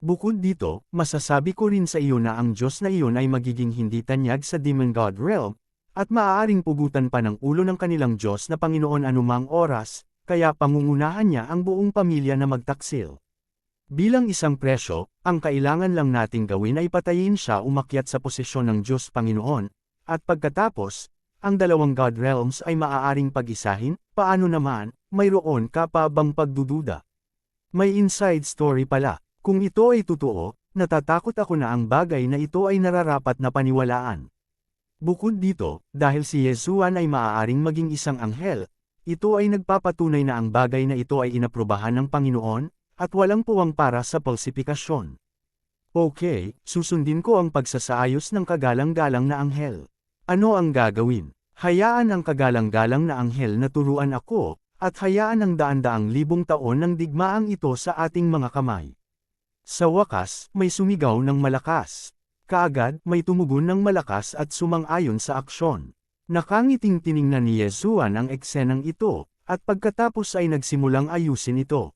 Bukod dito, masasabi ko rin sa iyo na ang Diyos na iyon ay magiging hindi tanyag sa Demon God Realm, at maaaring pugutan pa ng ulo ng kanilang Diyos na Panginoon anumang oras, kaya pangungunahan niya ang buong pamilya na magtaksil. Bilang isang presyo, ang kailangan lang nating gawin ay patayin siya umakyat sa posisyon ng Diyos Panginoon, at pagkatapos, ang dalawang God Realms ay maaaring pag-isahin. Paano naman, mayroon ka pa bang pagdududa? May inside story pala. Kung ito ay totoo, natatakot ako na ang bagay na ito ay nararapat na paniwalaan. Bukod dito, dahil si Yesuan ay maaaring maging isang anghel, ito ay nagpapatunay na ang bagay na ito ay inaprubahan ng Panginoon, at walang puwang para sa falsifikasyon. Okay, susundin ko ang pagsasaayos ng kagalang-galang na anghel. Ano ang gagawin? Hayaan ang kagalang-galang na anghel na turuan ako, at hayaan ang daan-daang libong taon ng digmaang ito sa ating mga kamay. Sa wakas, may sumigaw ng malakas. Kaagad, may tumugon ng malakas at sumang-ayon sa aksyon. Nakangiting tiningnan ni Yesuan ang eksenang ito, at pagkatapos ay nagsimulang ayusin ito.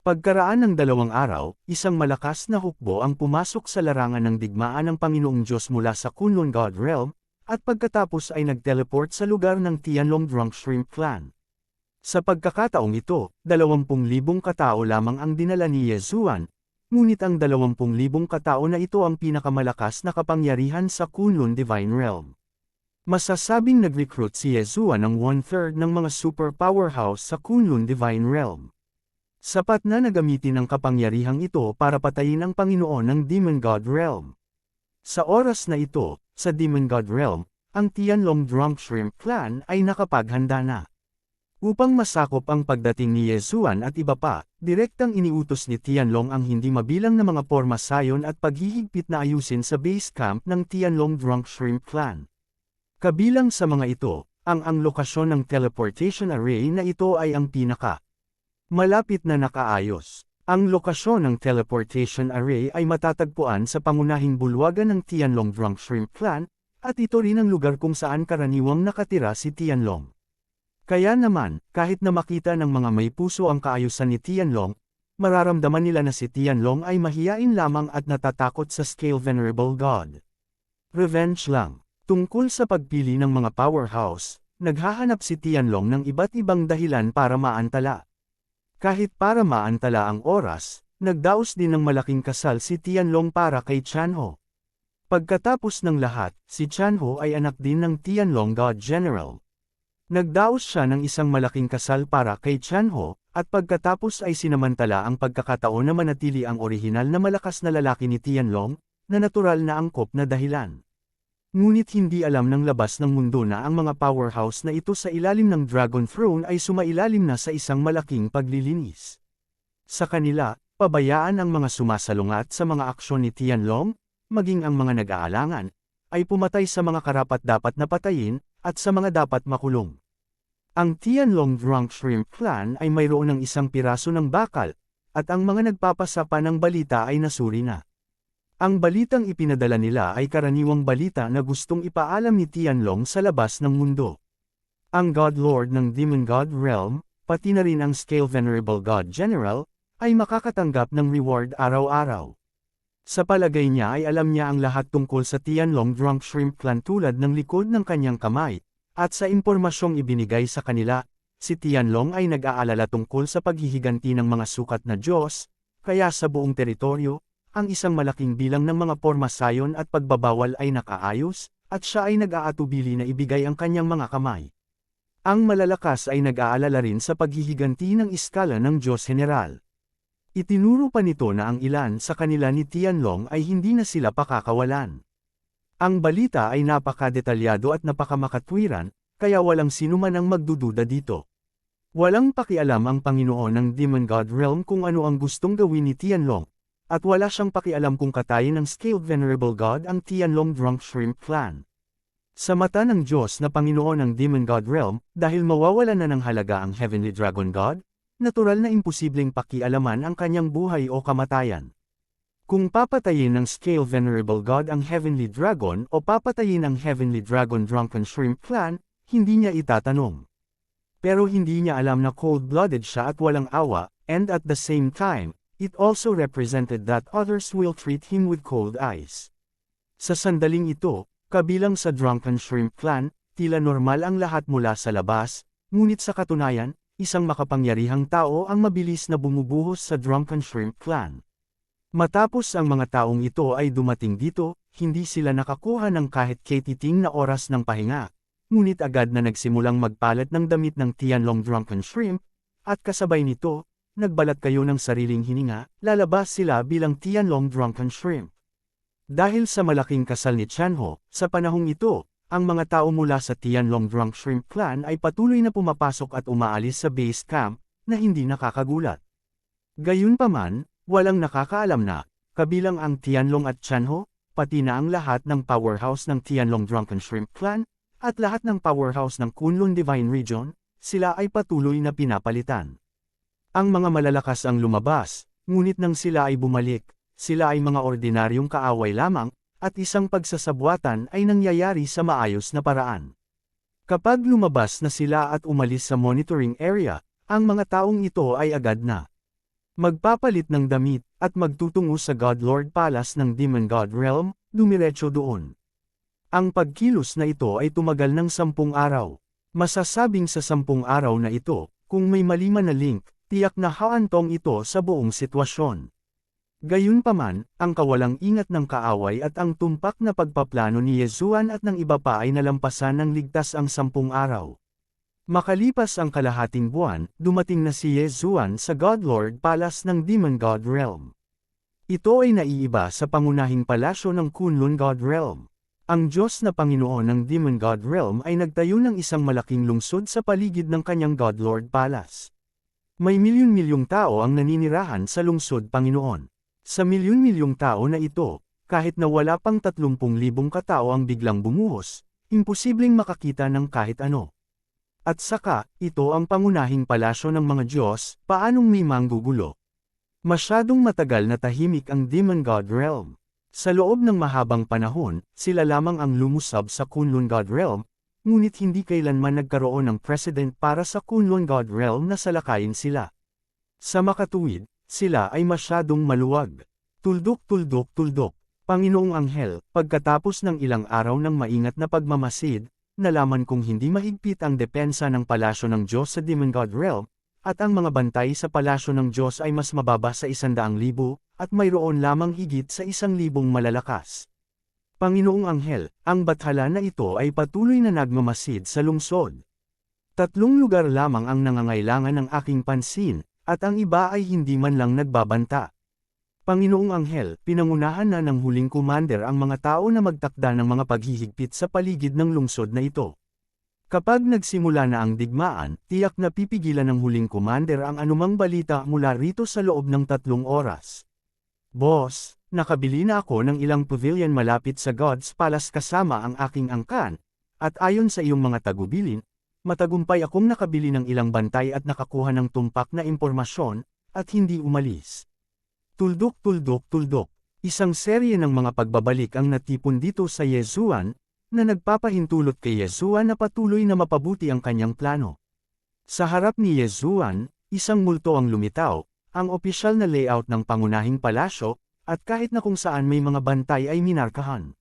Pagkaraan ng 2 araw, isang malakas na hukbo ang pumasok sa larangan ng digmaan ng Panginoong Diyos mula sa Kunlun God Realm, at pagkatapos ay nag-teleport sa lugar ng Tianlong Drunk Shrimp Clan. Sa pagkakataong ito, 20,000 katao lamang ang dinala ni Yesuan, ngunit ang 20,000 katao na ito ang pinakamalakas na kapangyarihan sa Kunlun Divine Realm. Masasabing nag-recruit si Yesuan ng 1/3 ng mga super powerhouse sa Kunlun Divine Realm. Sapat na nagamitin ang kapangyarihang ito para patayin ang Panginoon ng Demon God Realm. Sa oras na ito, sa Demon God Realm, ang Tianlong Drunk Shrimp Clan ay nakapaghanda na. Upang masakop ang pagdating ni Yesuan at iba pa, direktang iniutos ni Tianlong ang hindi mabilang na mga pormasayon at paghihigpit na ayusin sa base camp ng Tianlong Drunk Shrimp Clan. Kabilang sa mga ito, ang lokasyon ng teleportation array na ito ay ang malapit na nakaayos. Ang lokasyon ng teleportation array ay matatagpuan sa pangunahing bulwagan ng Tianlong Drunk Shrimp Clan, at ito rin ang lugar kung saan karaniwang nakatira si Tianlong. Kaya naman, kahit na makita ng mga may puso ang kaayusan ni Tianlong, mararamdaman nila na si Tianlong ay mahiyain lamang at natatakot sa Scale Venerable God. Revenge lang. Tungkol sa pagpili ng mga powerhouse, naghahanap si Tianlong ng iba't ibang dahilan para maantala. Kahit para maantala ang oras, nagdaos din ng malaking kasal si Tianlong para kay Chanho. Pagkatapos ng lahat, si Chanho ay anak din ng Tianlong God General. Nagdaos siya ng isang malaking kasal para kay Chanho, at pagkatapos ay sinamantala ang pagkakataon na manatili ang orihinal na malakas na lalaki ni Tianlong, na natural na angkop na dahilan. Ngunit hindi alam ng labas ng mundo na ang mga powerhouse na ito sa ilalim ng Dragon Throne ay sumailalim na sa isang malaking paglilinis. Sa kanila, pabayaan ang mga sumasalungat sa mga aksyon ni Tianlong, maging ang mga nag-aalangan, ay pumatay sa mga karapat-dapat na patayin, at sa mga dapat makulong. Ang Tianlong Drunk Shrimp Clan ay mayroon ng isang piraso ng bakal, at ang mga nagpapasapa ng balita ay nasuri na. Ang balitang ipinadala nila ay karaniwang balita na gustong ipaalam ni Tianlong sa labas ng mundo. Ang God Lord ng Demon God Realm, pati na rin ang Scale Venerable God General, ay makakatanggap ng reward araw-araw. Sa palagay niya ay alam niya ang lahat tungkol sa Tianlong Drunk Shrimp Clan tulad ng likod ng kanyang kamay, at sa impormasyong ibinigay sa kanila, si Tianlong ay nag-aalala tungkol sa paghihiganti ng mga sukat na Diyos, kaya sa buong teritoryo, ang isang malaking bilang ng mga pormasayon at pagbabawal ay nakaayos, at siya ay nag-aatubili na ibigay ang kanyang mga kamay. Ang malalakas ay nag-aalala rin sa paghihiganti ng iskala ng Diyos General. Itinuro pa nito na ang ilan sa kanila ni Tianlong ay hindi na sila pakakawalan. Ang balita ay napakadetalyado at napakamakatwiran, kaya walang sinuman ang magdududa dito. Walang pakialam ang Panginoon ng Demon God Realm kung ano ang gustong gawin ni Tianlong, at wala siyang pakialam kung katayin ng Scaled Venerable God ang Tianlong Drunk Shrimp Clan. Sa mata ng Diyos na Panginoon ng Demon God Realm, dahil mawawala na ng halaga ang Heavenly Dragon God, natural na imposibleng pakialaman ang kanyang buhay o kamatayan. Kung papatayin ng Scale Venerable God ang Heavenly Dragon o papatayin ang Heavenly Dragon Drunken Shrimp Clan, hindi niya itatanong. Pero hindi niya alam na cold-blooded siya at walang awa, and at the same time, it also represented that others will treat him with cold eyes. Sa sandaling ito, kabilang sa Drunken Shrimp Clan, tila normal ang lahat mula sa labas, ngunit sa katunayan, isang makapangyarihang tao ang mabilis na bumubuhos sa Drunken Shrimp Clan. Matapos ang mga taong ito ay dumating dito, hindi sila nakakuha ng kahit katiting na oras ng pahinga, ngunit agad na nagsimulang magpalat ng damit ng Tianlong Drunken Shrimp, at kasabay nito, nagbalat kayo ng sariling hininga, lalabas sila bilang Tianlong Drunken Shrimp. Dahil sa malaking kasal ni Chanho, sa panahong ito, ang mga tao mula sa Tianlong Drunk Shrimp Clan ay patuloy na pumapasok at umaalis sa base camp, na hindi nakakagulat. Gayunpaman, walang nakakaalam na, kabilang ang Tianlong at Chanho, pati na ang lahat ng powerhouse ng Tianlong Drunken Shrimp Clan, at lahat ng powerhouse ng Kunlun Divine Region, sila ay patuloy na pinapalitan. Ang mga malalakas ang lumabas, ngunit nang sila ay bumalik, sila ay mga ordinaryong kaaway lamang, at isang pagsasabuatan ay nangyayari sa maayos na paraan. Kapag lumabas na sila at umalis sa monitoring area, ang mga taong ito ay agad na magpapalit ng damit, at magtutungo sa God Lord Palace ng Demon God Realm, dumiretso doon. Ang pagkilos na ito ay tumagal ng 10 araw. Masasabing sa 10 araw na ito, kung may mali man na link, tiyak na haantong ito sa buong sitwasyon. Gayunpaman, ang kawalang ingat ng kaaway at ang tumpak na pagpaplano ni Yezuan at ng iba pa ay nalampasan ng ligtas ang 10 araw. Makalipas ang kalahating buwan, dumating na si Yezuan sa God Lord Palace ng Demon God Realm. Ito ay naiiba sa pangunahing palasyo ng Kunlun God Realm. Ang Diyos na Panginoon ng Demon God Realm ay nagtayo ng isang malaking lungsod sa paligid ng kanyang God Lord Palace. May milyon-milyong tao ang naninirahan sa lungsod Panginoon. Sa milyon-milyong tao na ito, kahit na wala pang 30,000 katao ang biglang bumuhos, imposibleng makakita ng kahit ano. At saka, ito ang pangunahing palasyo ng mga Diyos, paanong may manggugulo. Masyadong matagal na tahimik ang Demon God Realm. Sa loob ng mahabang panahon, sila lamang ang lumusab sa Kunlun God Realm, ngunit hindi kailanman nagkaroon ng precedent para sa Kunlun God Realm na salakayin sila. Sa makatuwid, sila ay masyadong maluwag. Tuldok tuldok tuldok. Panginoong Anghel, pagkatapos ng ilang araw ng maingat na pagmamasid, nalaman kong hindi mahigpit ang depensa ng palasyo ng Diyos sa Demon God Realm, at ang mga bantay sa palasyo ng Diyos ay mas mababa sa 100,000, at mayroon lamang higit sa 1,000 malalakas. Panginoong Anghel, ang bathala na ito ay patuloy na nagmamasid sa lungsod. 3 lugar lamang ang nangangailangan ng aking pansin, at ang iba ay hindi man lang nagbabanta. Panginoong Anghel, pinangunahan na ng huling commander ang mga tao na magtakda ng mga paghihigpit sa paligid ng lungsod na ito. Kapag nagsimula na ang digmaan, tiyak na pipigilan ng huling commander ang anumang balita mula rito sa loob ng 3 oras. Boss, nakabili na ako ng ilang pavilion malapit sa God's Palace kasama ang aking angkan, at ayon sa iyong mga tagubilin, matagumpay akong nakabili ng ilang bantay at nakakuha ng tumpak na impormasyon, at hindi umalis. Tuldok tuldok tuldok. Isang serye ng mga pagbabalik ang natipon dito sa Yezuan, na nagpapahintulot kay Yezuan na patuloy na mapabuti ang kanyang plano. Sa harap ni Yezuan, isang multo ang lumitaw, ang opisyal na layout ng pangunahing palasyo, at kahit na kung saan may mga bantay ay minarkahan.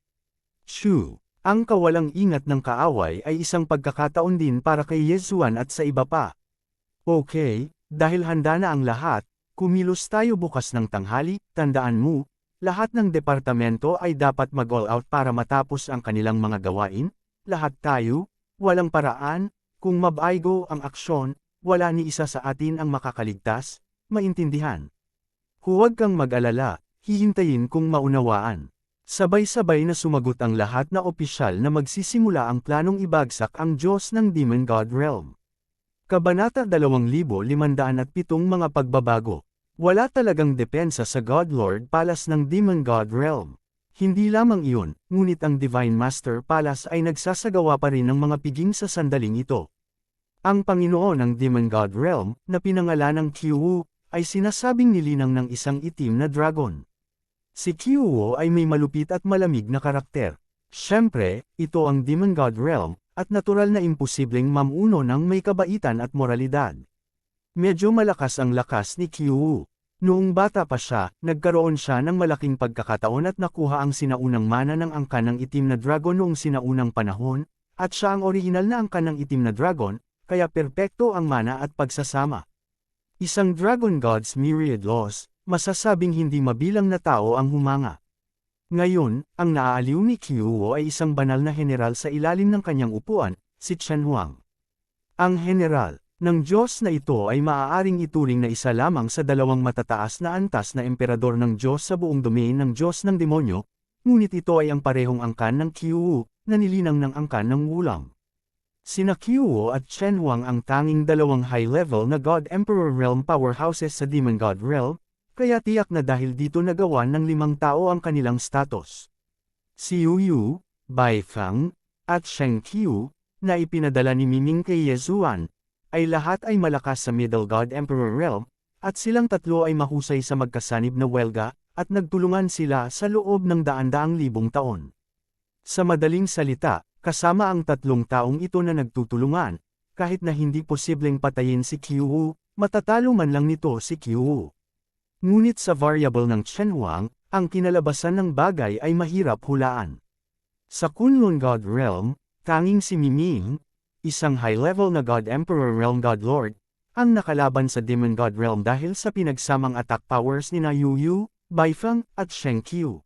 Shoo! Ang kawalang ingat ng kaaway ay isang pagkakataon din para kay Yezuan at sa iba pa. Okay, dahil handa na ang lahat, kumilos tayo bukas ng tanghali, tandaan mo, lahat ng departamento ay dapat mag-all out para matapos ang kanilang mga gawain, lahat tayo, walang paraan, kung mabaygo ang aksyon, wala ni isa sa atin ang makakaligtas, maintindihan. Huwag kang mag-alala, hihintayin kung maunawaan. Sabay-sabay na sumagot ang lahat na opisyal na magsisimula ang planong ibagsak ang Diyos ng Demon God Realm. Kabanata 2507 mga pagbabago. Wala talagang depensa sa God Lord Palace ng Demon God Realm. Hindi lamang iyon, ngunit ang Divine Master Palace ay nagsasagawa pa rin ng mga piging sa sandaling ito. Ang Panginoon ng Demon God Realm, na pinangalan ng Qiwu, ay sinasabing nilinang ng isang itim na dragon. Si Qiwu ay may malupit at malamig na karakter. Siyempre, ito ang Demon God Realm, at natural na imposibleng mamuno ng may kabaitan at moralidad. Medyo malakas ang lakas ni Qiwu. Noong bata pa siya, nagkaroon siya ng malaking pagkakataon at nakuha ang sinaunang mana ng angkan ng itim na dragon noong sinaunang panahon, at siya ang orihinal na angkan ng itim na dragon, kaya perpekto ang mana at pagsasama. Isang Dragon God's myriad laws, masasabing hindi mabilang na tao ang humanga. Ngayon, ang naaaliw ni Qiwu ay isang banal na general sa ilalim ng kanyang upuan, si Chen Huang. Ang general ng Diyos na ito ay maaaring ituring na isa lamang sa 2 matataas na antas na emperador ng Diyos sa buong domain ng Diyos ng demonyo, ngunit ito ay ang parehong angkan ng Qiwu, na nilinang ng angkan ng wulang. Sina Qiwu at Chen Huang ang tanging 2 high-level na God Emperor Realm powerhouses sa Demon God Realm, kaya tiyak na dahil dito nagawan ng 5 tao ang kanilang status. Si Yu Yu, Bai Fang, at Sheng Qiu, na ipinadala ni Miming kay Yezuan, ay lahat ay malakas sa Middle God Emperor Realm, at silang tatlo ay mahusay sa magkasanib na welga, at nagtulungan sila sa loob ng daan-daang libong taon. Sa madaling salita, kasama ang 3 taong ito na nagtutulungan, kahit na hindi posibleng patayin si Qiwu, matatalo man lang nito si Qiwu. Ngunit sa variable ng Chen Huang, ang kinalabasan ng bagay ay mahirap hulaan. Sa Kunlun God Realm, tanging si Miming, isang high-level na God Emperor Realm God Lord, ang nakalaban sa Demon God Realm dahil sa pinagsamang attack powers ni Yu Yu, Bai Fang, at Sheng Qiu.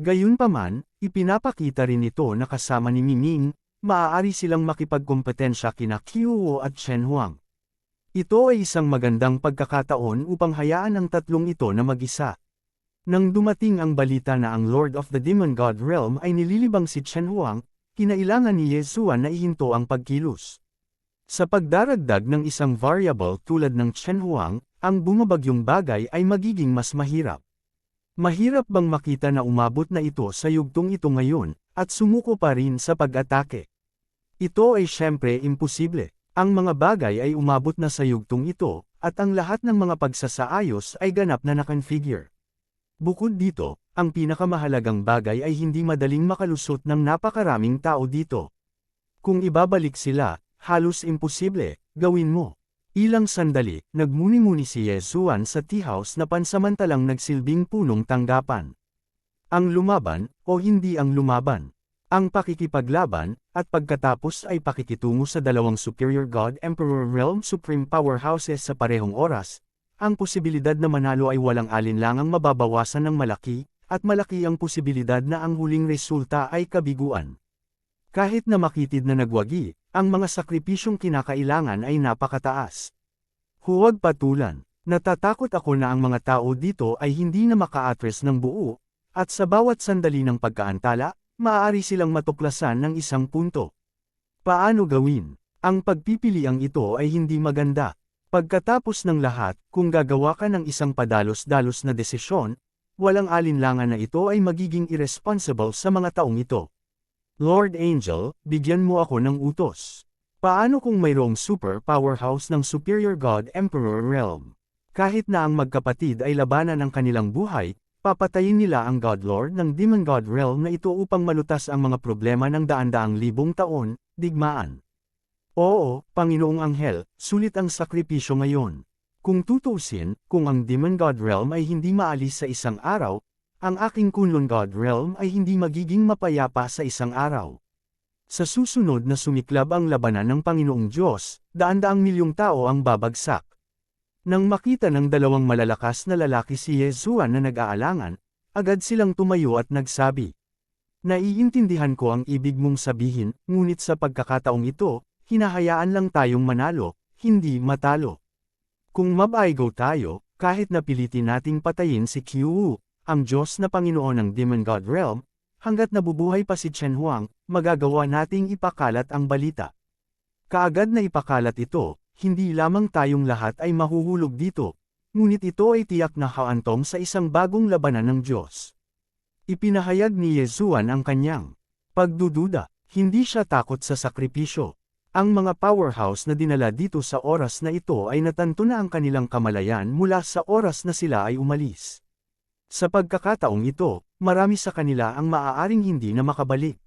Gayunpaman, ipinapakita rin ito na kasama ni Miming, maaari silang makipagkompetensya kina Qiu at Chen Huang. Ito ay isang magandang pagkakataon upang hayaan ang 3 ito na mag-isa. Nang dumating ang balita na ang Lord of the Demon God Realm ay nililibang si Chen Huang, kinailangan ni Yezuan na ihinto ang pagkilos. Sa pagdaragdag ng isang variable tulad ng Chen Huang, ang bumabagyong bagay ay magiging mas mahirap. Mahirap bang makita na umabot na ito sa yugtong ito ngayon, at sumuko pa rin sa pag-atake? Ito ay syempre imposible. Ang mga bagay ay umabot na sa yugtong ito, at ang lahat ng mga pagsasaayos ay ganap na nakonfigure. Bukod dito, ang pinakamahalagang bagay ay hindi madaling makalusot ng napakaraming tao dito. Kung ibabalik sila, halos imposible, gawin mo. Ilang sandali, nagmuni-muni si Yesuan sa tea house na pansamantalang nagsilbing punong tanggapan. Ang lumaban, o hindi ang lumaban. Ang pakikipaglaban, at pagkatapos ay pakikitungo sa dalawang Superior God Emperor Realm Supreme Powerhouses sa parehong oras, ang posibilidad na manalo ay walang alinlangang mababawasan ng malaki, at malaki ang posibilidad na ang huling resulta ay kabiguan. Kahit na makitid na nagwagi, ang mga sakripisyong kinakailangan ay napakataas. Huwag patulan. Natatakot ako na ang mga tao dito ay hindi na maka-address ng buo, at sa bawat sandali ng pagkaantala, maaari silang matuklasan ng isang punto. Paano gawin? Ang pagpipiliang ito ay hindi maganda. Pagkatapos ng lahat, kung gagawa ka ng isang padalos-dalos na desisyon, walang alinlangan na ito ay magiging irresponsible sa mga taong ito. Lord Angel, bigyan mo ako ng utos. Paano kung mayroong super powerhouse ng Superior God Emperor Realm? Kahit na ang magkapatid ay labanan ng kanilang buhay, papatayin nila ang God Lord ng Demon God Realm na ito upang malutas ang mga problema ng daan-daang libong taon, digmaan. Oo, Panginoong Anghel, sulit ang sakripisyo ngayon. Kung tutuusin, kung ang Demon God Realm ay hindi maalis sa isang araw, ang aking Kunlun God Realm ay hindi magiging mapayapa sa isang araw. Sa susunod na sumiklab ang labanan ng Panginoong Diyos, daan-daang milyong tao ang babagsak. Nang makita ng dalawang malalakas na lalaki si Yesuan na nag-aalangan, agad silang tumayo at nagsabi, "Naiintindihan ko ang ibig mong sabihin, ngunit sa pagkakataong ito, hinahayaan lang tayong manalo, hindi matalo. Kung mabaigaw tayo, kahit napilitin nating patayin si Qiu, ang Diyos na Panginoon ng Demon God Realm, hanggat nabubuhay pa si Chen Huang, magagawa nating ipakalat ang balita. Kaagad na ipakalat ito, hindi lamang tayong lahat ay mahuhulog dito, ngunit ito ay tiyak na haantong sa isang bagong labanan ng Diyos." Ipinahayag ni Yesuan ang kanyang pagdududa, hindi siya takot sa sakripisyo. Ang mga powerhouse na dinala dito sa oras na ito ay natanto na ang kanilang kamalayan mula sa oras na sila ay umalis. Sa pagkakataong ito, marami sa kanila ang maaaring hindi na makabalik.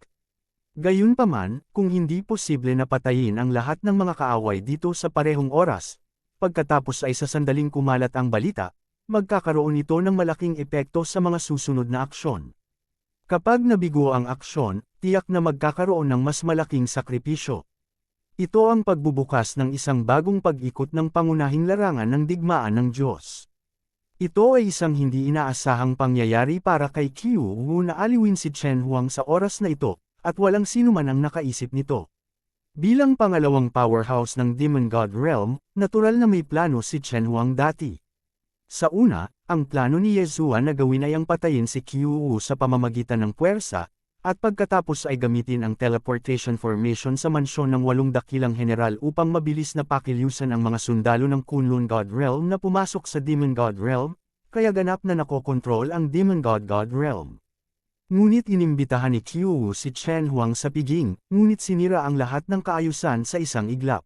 Gayunpaman, kung hindi posible na patayin ang lahat ng mga kaaway dito sa parehong oras, pagkatapos ay sa sandaling kumalat ang balita, magkakaroon ito ng malaking epekto sa mga susunod na aksyon. Kapag nabigo ang aksyon, tiyak na magkakaroon ng mas malaking sakripisyo. Ito ang pagbubukas ng isang bagong pag-ikot ng pangunahing larangan ng digmaan ng Diyos. Ito ay isang hindi inaasahang pangyayari para kay Qiu Wu na aliwin si Chen Huang sa oras na ito, at walang sino man ang nakaisip nito. Bilang pangalawang powerhouse ng Demon God Realm, natural na may plano si Chen Huang dati. Sa una, ang plano ni Yesuan na gawin ay ang patayin si Qiu Wu sa pamamagitan ng puwersa, at pagkatapos ay gamitin ang teleportation formation sa mansyon ng 8 dakilang general upang mabilis na pakilusan ang mga sundalo ng Kunlun God Realm na pumasok sa Demon God Realm, kaya ganap na nakokontrol ang Demon God Realm. Ngunit inimbitahan ni Qiu Wu si Chen Huang sa piging, ngunit sinira ang lahat ng kaayusan sa isang iglap.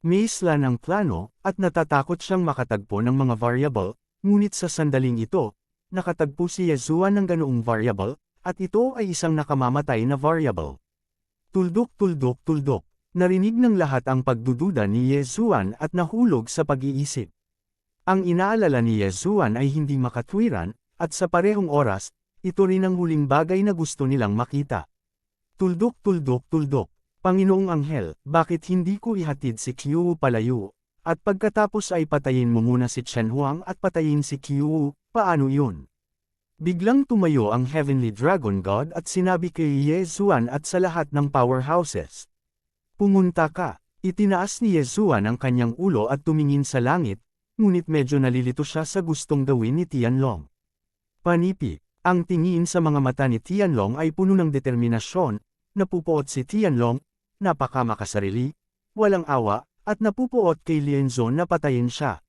May islan ang plano, at natatakot siyang makatagpo ng mga variable, ngunit sa sandaling ito, nakatagpo si Yesuan ng ganoong variable, at ito ay isang nakamamatay na variable. Tuldok. Narinig ng lahat ang pagdududa ni Yesuan at nahulog sa pag-iisip. Ang inaalala ni Yesuan ay hindi makatwiran, at sa parehong oras, ito rin ang huling bagay na gusto nilang makita. Tuldok. Panginoong Anghel, bakit hindi ko ihatid si Qiu palayo, at pagkatapos ay patayin mo muna si Chen Huang at patayin si Qiu, paano yun? Biglang tumayo ang Heavenly Dragon God at sinabi kay Yesuan at sa lahat ng powerhouses. Pumunta ka. Itinaas ni Yesuan ang kanyang ulo at tumingin sa langit, ngunit medyo nalilito siya sa gustong gawin ni Tianlong. Panipi, ang tingin sa mga mata ni Tianlong ay puno ng determinasyon, napupuot si Tianlong, napakamakasarili, walang awa, at napupuot kay Lianzon na patayin siya.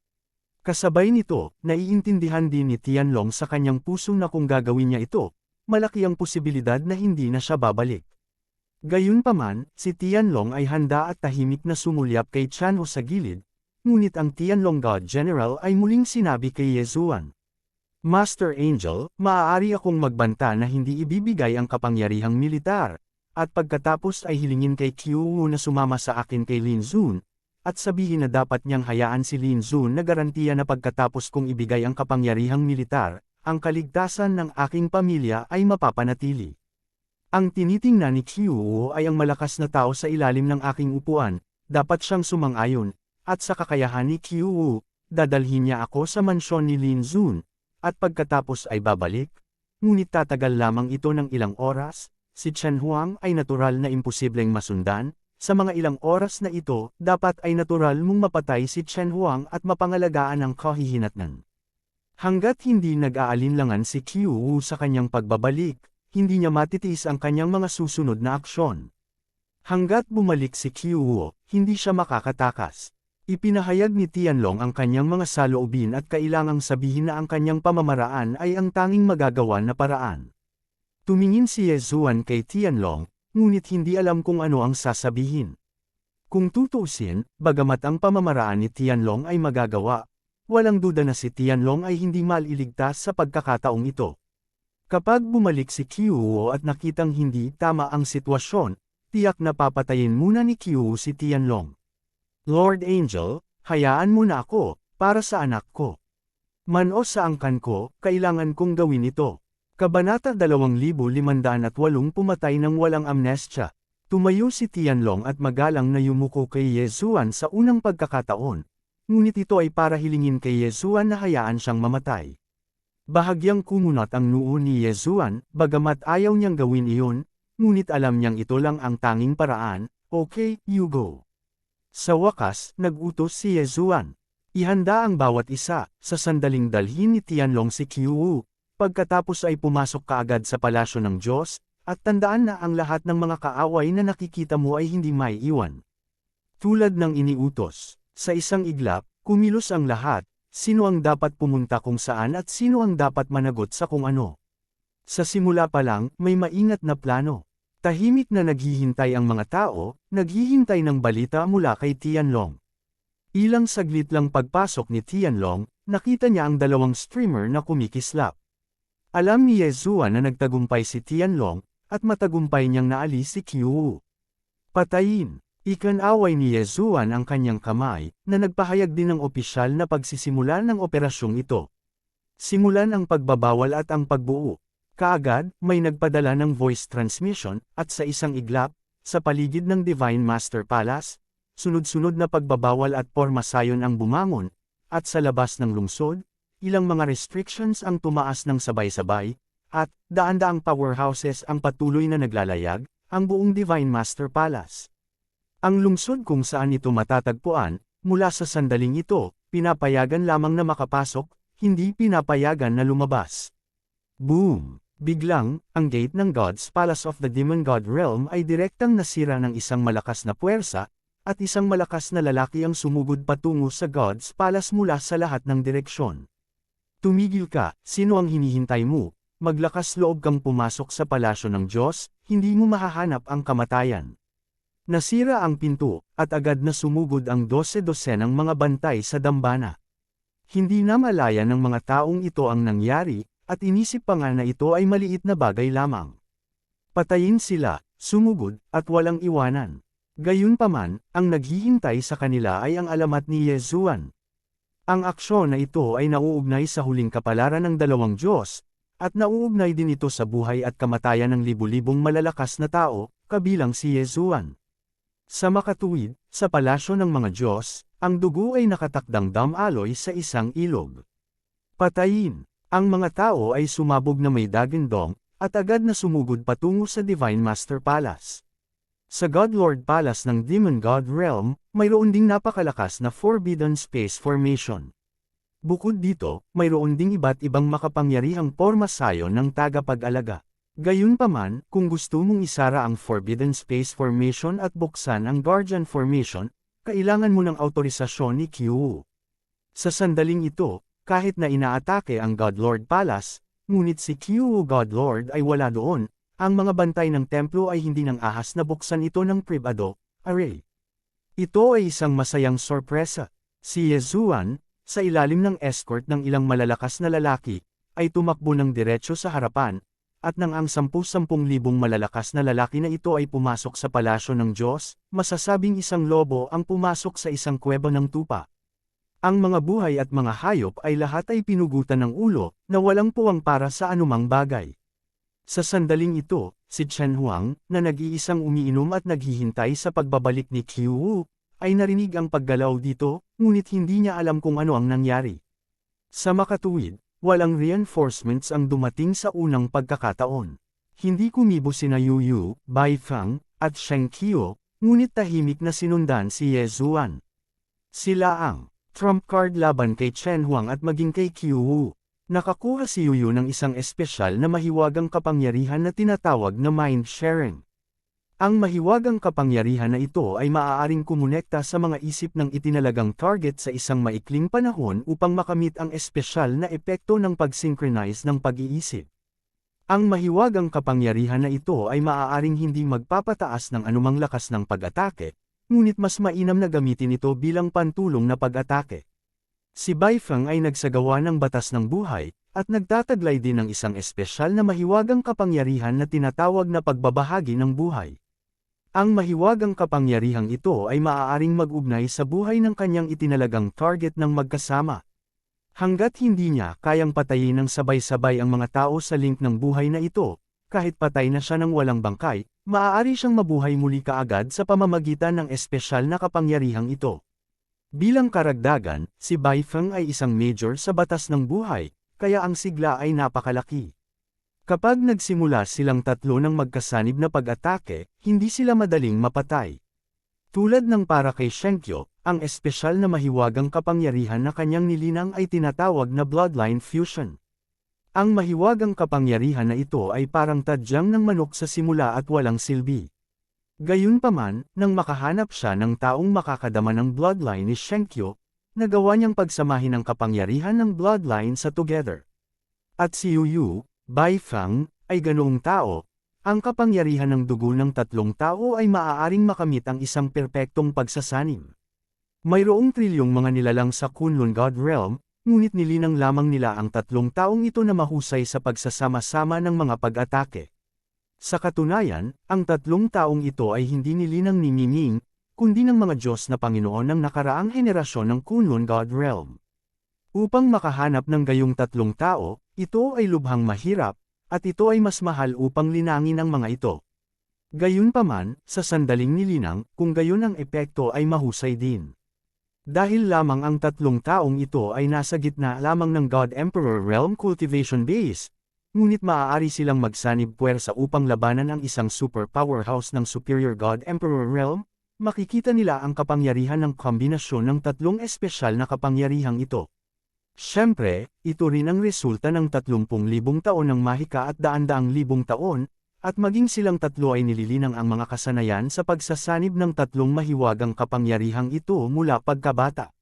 Kasabay nito, naiintindihan din ni Tianlong sa kanyang puso na kung gagawin niya ito, malaki ang posibilidad na hindi na siya babalik. Gayunpaman, si Tianlong ay handa at tahimik na sumulyap kay Chanho sa gilid, ngunit ang Tianlong God General ay muling sinabi kay Yesuan. Master Angel, maaari akong magbanta na hindi ibibigay ang kapangyarihang militar, at pagkatapos ay hilingin kay Qiuwu na sumama sa akin kay Lin Zun, at sabihin na dapat niyang hayaan si Lin Zun na garantiya na pagkatapos kong ibigay ang kapangyarihang militar, ang kaligtasan ng aking pamilya ay mapapanatili. Ang tinitingnan ni Qiuwu ay ang malakas na tao sa ilalim ng aking upuan, dapat siyang sumang-ayon, at sa kakayahan ni Qiuwu, dadalhin niya ako sa mansyon ni Lin Zun, at pagkatapos ay babalik, ngunit tatagal lamang ito ng ilang oras. Si Chen Huang ay natural na imposibleng masundan, sa mga ilang oras na ito, dapat ay natural mong mapatay si Chen Huang at mapangalagaan ang kahihinatnan. Hanggat hindi nag-aalinlangan si Qiuwu sa kanyang pagbabalik, hindi niya matitiis ang kanyang mga susunod na aksyon. Hanggat bumalik si Qiuwu, hindi siya makakatakas. Ipinahayag ni Tianlong ang kanyang mga saloobin at kailangang sabihin na ang kanyang pamamaraan ay ang tanging magagawa na paraan. Tumingin si Ye Zuan kay Tianlong, ngunit hindi alam kung ano ang sasabihin. Kung tutuusin, bagamat ang pamamaraan ni Tianlong ay magagawa, walang duda na si Tianlong ay hindi maliligtas sa pagkakataong ito. Kapag bumalik si Qiuwu at nakitang hindi tama ang sitwasyon, tiyak na papatayin muna ni Qiuwu si Tianlong. Lord Angel, hayaan mo na ako, para sa anak ko. Man o sa angkan ko, kailangan kong gawin ito. Kabanata 2508 pumatay ng walang amnestya. Tumayo si Tianlong at magalang na yumuko kay Ye Zuan sa unang pagkakataon, ngunit ito ay para hilingin kay Ye Zuan na hayaan siyang mamatay. Bahagyang kumunat ang noo ni Ye Zuan, bagamat ayaw niyang gawin iyon, ngunit alam niyang ito lang ang tanging paraan. Okay, you go. Sa wakas, nag-utos si Ye Zuan. Ihanda ang bawat isa, sa sandaling dalhin ni Tianlong si Qiuwu. Pagkatapos ay pumasok kaagad sa palasyo ng Diyos, at tandaan na ang lahat ng mga kaaway na nakikita mo ay hindi maiiwan. Tulad ng iniutos, sa isang iglap, kumilos ang lahat, sino ang dapat pumunta kung saan at sino ang dapat managot sa kung ano. Sa simula pa lang, may maingat na plano. Tahimik na naghihintay ang mga tao, naghihintay ng balita mula kay Tianlong. Ilang saglit lang pagpasok ni Tianlong, nakita niya ang dalawang streamer na kumikislap. Alam ni Ye Zuan na nagtagumpay si Tianlong, at matagumpay niyang naalis si Qiuwu. Patayin! Ikanaway ni Ye Zuan ang kanyang kamay, na nagpahayag din ng opisyal na pagsisimula ng operasyong ito. Simulan ang pagbabawal at ang pagbuo. Kaagad, may nagpadala ng voice transmission, at sa isang iglap, sa paligid ng Divine Master Palace, sunod-sunod na pagbabawal at pormasayon ang bumangon, at sa labas ng lungsod, ilang mga restrictions ang tumaas ng sabay-sabay, at daan-daang powerhouses ang patuloy na naglalayag, ang buong Divine Master Palace. Ang lungsod kung saan ito matatagpuan, mula sa sandaling ito, pinapayagan lamang na makapasok, hindi pinapayagan na lumabas. Boom! Biglang, ang gate ng God's Palace of the Demon God Realm ay direktang nasira ng isang malakas na puwersa, at isang malakas na lalaki ang sumugod patungo sa God's Palace mula sa lahat ng direksyon. Tumigil ka, sino ang hinihintay mo? Maglakas loob kang pumasok sa palasyo ng Diyos, hindi mo mahahanap ang kamatayan. Nasira ang pinto, at agad na sumugod ang 12-12 ng mga bantay sa dambana. Hindi na malaya ng mga taong ito ang nangyari, at inisip pa nga na ito ay maliit na bagay lamang. Patayin sila, sumugod, at walang iwanan. Gayunpaman, ang naghihintay sa kanila ay ang alamat ni Ye Zuan. Ang aksyon na ito ay nauugnay sa huling kapalaran ng dalawang Diyos, at nauugnay din ito sa buhay at kamatayan ng libu-libong malalakas na tao, kabilang si Ye Zuan. Sa makatuwid, sa palasyo ng mga Diyos, ang dugo ay nakatakdang damaloy sa isang ilog. Patayin! Ang mga tao ay sumabog na may dagindong, at agad na sumugod patungo sa Divine Master Palace. Sa God Lord Palace ng Demon God Realm, mayroon ding napakalakas na Forbidden Space Formation. Bukod dito, mayroon ding iba't ibang makapangyarihang pormasayon ng tagapag-alaga. Gayunpaman, kung gusto mong isara ang Forbidden Space Formation at buksan ang Guardian Formation, kailangan mo ng autorisasyon ni Qiuwu. Sa sandaling ito, kahit na inaatake ang God Lord Palace, ngunit si Qiuwu God Lord ay wala doon, ang mga bantay ng templo ay hindi nang ahas na buksan ito ng pribado, array. Ito ay isang masayang sorpresa. Si Ye Zuan, sa ilalim ng escort ng ilang malalakas na lalaki, ay tumakbo ng diretso sa harapan, at nang ang 10,000 malalakas na lalaki na ito ay pumasok sa palasyo ng Diyos, masasabing isang lobo ang pumasok sa isang kuweba ng tupa. Ang mga buhay at mga hayop ay lahat ay pinugutan ng ulo, na walang puwang para sa anumang bagay. Sa sandaling ito, si Chen Huang, na nag-iisang umiinom at naghihintay sa pagbabalik ni Qiu Wu, ay narinig ang paggalaw dito, ngunit hindi niya alam kung ano ang nangyari. Sa makatuwid, walang reinforcements ang dumating sa unang pagkakataon. Hindi kumibo sina Yu Yu, Bai Fang, at Sheng Qiu, ngunit tahimik na sinundan si Ye Zuan. Sila ang trump card laban kay Chen Huang at maging kay Qiu Wu. Nakakuha si Yu Yu ng isang espesyal na mahiwagang kapangyarihan na tinatawag na mind sharing. Ang mahiwagang kapangyarihan na ito ay maaaring kumonekta sa mga isip ng itinalagang target sa isang maikling panahon upang makamit ang espesyal na epekto ng pag-synchronize ng pag-iisip. Ang mahiwagang kapangyarihan na ito ay maaaring hindi magpapataas ng anumang lakas ng pag-atake, ngunit mas mainam na gamitin ito bilang pantulong na pag-atake. Si Bai Feng ay nagsagawa ng batas ng buhay, at nagtataglay din ng isang espesyal na mahiwagang kapangyarihan na tinatawag na pagbabahagi ng buhay. Ang mahiwagang kapangyarihang ito ay maaaring mag-ugnay sa buhay ng kanyang itinalagang target ng magkasama. Hanggat hindi niya kayang patayin ng sabay-sabay ang mga tao sa link ng buhay na ito, kahit patay na siya ng walang bangkay, maaari siyang mabuhay muli kaagad sa pamamagitan ng espesyal na kapangyarihang ito. Bilang karagdagan, si Bai Feng ay isang major sa batas ng buhay, kaya ang sigla ay napakalaki. Kapag nagsimula silang tatlo ng magkasanib na pag-atake, hindi sila madaling mapatay. Tulad ng para kay Shenkyo, ang espesyal na mahiwagang kapangyarihan na kanyang nilinang ay tinatawag na bloodline fusion. Ang mahiwagang kapangyarihan na ito ay parang tadyang ng manok sa simula at walang silbi. Gayunpaman, nang makahanap siya ng taong makakadama ng bloodline ni Shenkyo, nagawa niyang pagsamahin ang kapangyarihan ng bloodline sa together. At si Yu Yu, Bai Fang, ay ganoong tao, ang kapangyarihan ng dugo ng tatlong tao ay maaaring makamit ang isang perpektong pagsasanim. Mayroong trilyong mga nilalang sa Kunlun God Realm, ngunit nilinang lamang nila ang tatlong taong ito na mahusay sa pagsasama-sama ng mga pag-atake. Sa katunayan, ang tatlong taong ito ay hindi nilinang ni Miming, kundi ng mga Diyos na Panginoon ng nakaraang henerasyon ng Kunlun God Realm. Upang makahanap ng gayong tatlong tao, ito ay lubhang mahirap, at ito ay mas mahal upang linangin ang mga ito. Gayunpaman, sa sandaling nilinang, kung gayon ang epekto ay mahusay din. Dahil lamang ang tatlong taong ito ay nasa gitna lamang ng God Emperor Realm Cultivation Base, ngunit maaari silang magsanib puwersa upang labanan ang isang super powerhouse ng Superior God Emperor Realm, makikita nila ang kapangyarihan ng kombinasyon ng tatlong espesyal na kapangyarihang ito. Siyempre, ito rin ang resulta ng 30,000 taon ng mahika at daan-daang libong taon, at maging silang tatlo ay nililinang ang mga kasanayan sa pagsasanib ng tatlong mahiwagang kapangyarihang ito mula pagkabata.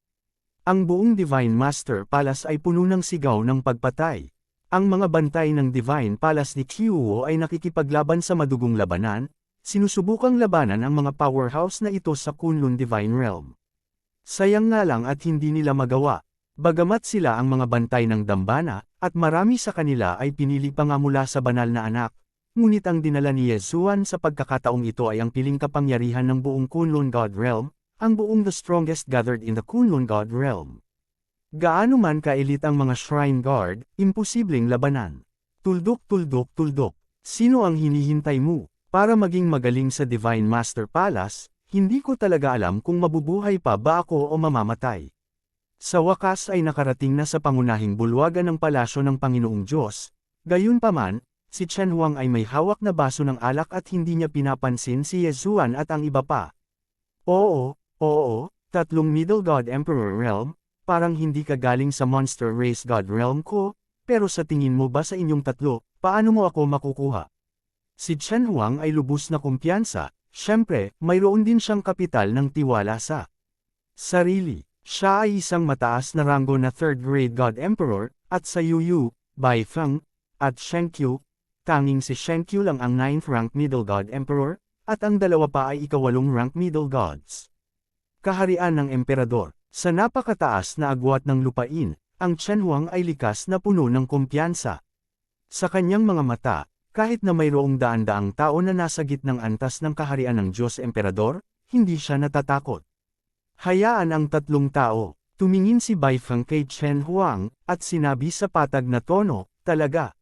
Ang buong Divine Master Palace ay puno ng sigaw ng pagpatay. Ang mga bantay ng Divine Palace ni Qiu Wu ay nakikipaglaban sa madugong labanan, sinusubukang labanan ang mga powerhouse na ito sa Kunlun Divine Realm. Sayang nga lang at hindi nila magawa. Bagamat sila ang mga bantay ng dambana, at marami sa kanila ay pinili pa nga mula sa banal na anak, ngunit ang dinala ni Yezuan sa pagkakataong ito ay ang piling kapangyarihan ng buong Kunlun God Realm, ang buong the strongest gathered in the Kunlun God Realm. Gaano man ka-elite ang mga Shrine Guard, imposibleng labanan. Tuldok, tuldok, tuldok. Sino ang hinihintay mo? Para maging magaling sa Divine Master Palace, hindi ko talaga alam kung mabubuhay pa ba ako o mamamatay. Sa wakas ay nakarating na sa pangunahing bulwagan ng palasyo ng Panginoong Diyos. Gayunpaman, si Chen Huang ay may hawak na baso ng alak at hindi niya pinapansin si Yezuan at ang iba pa. Oo, tatlong Middle God Emperor Realm, parang hindi ka galing sa Monster Race God Realm ko, pero sa tingin mo ba sa inyong tatlo, paano mo ako makukuha? Si Chen Huang ay lubos na kumpiyansa, syempre, mayroon din siyang kapital ng tiwala sa sarili. Siya ay isang mataas na ranggo na third-grade God Emperor, at sa Yu Yu, Bai Feng, at Shenkyu, tanging si Shenkyu lang ang 9th-rank Middle God Emperor, at ang dalawa pa ay ika-8th-rank Middle Gods. Kaharian ng Emperador. Sa napakataas na agwat ng lupain, ang Chen Huang ay likas na puno ng kumpiyansa. Sa kanyang mga mata, kahit na mayroong daan-daang tao na nasa gitnang antas ng kaharian ng Diyos Emperador, hindi siya natatakot. Hayaan ang tatlong tao. Tumingin si Bai Feng kay Chen Huang, at sinabi sa patag na tono, talaga.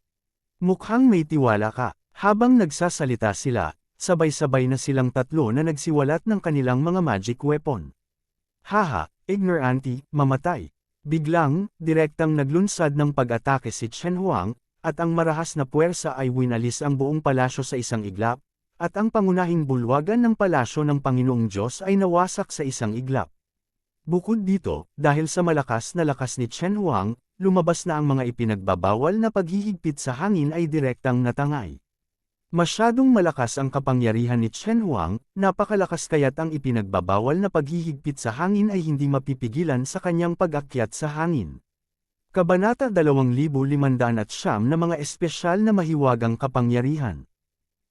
Mukhang may tiwala ka. Habang nagsasalita sila, sabay-sabay na silang tatlo na nagsiwalat ng kanilang mga magic weapon. Haha, ignorante, mamatay. Biglang, direktang naglunsad ng pag-atake si Chen Huang, at ang marahas na puwersa ay winalis ang buong palasyo sa isang iglap, at ang pangunahing bulwagan ng palasyo ng Panginoong Diyos ay nawasak sa isang iglap. Bukod dito, dahil sa malakas na lakas ni Chen Huang, lumabas na ang mga ipinagbabawal na paghihigpit sa hangin ay direktang natangay. Masyadong malakas ang kapangyarihan ni Chen Huang, napakalakas kaya't ang ipinagbabawal na paghihigpit sa hangin ay hindi mapipigilan sa kanyang pag-akyat sa hangin. Kabanata 2509 na mga espesyal na mahiwagang kapangyarihan.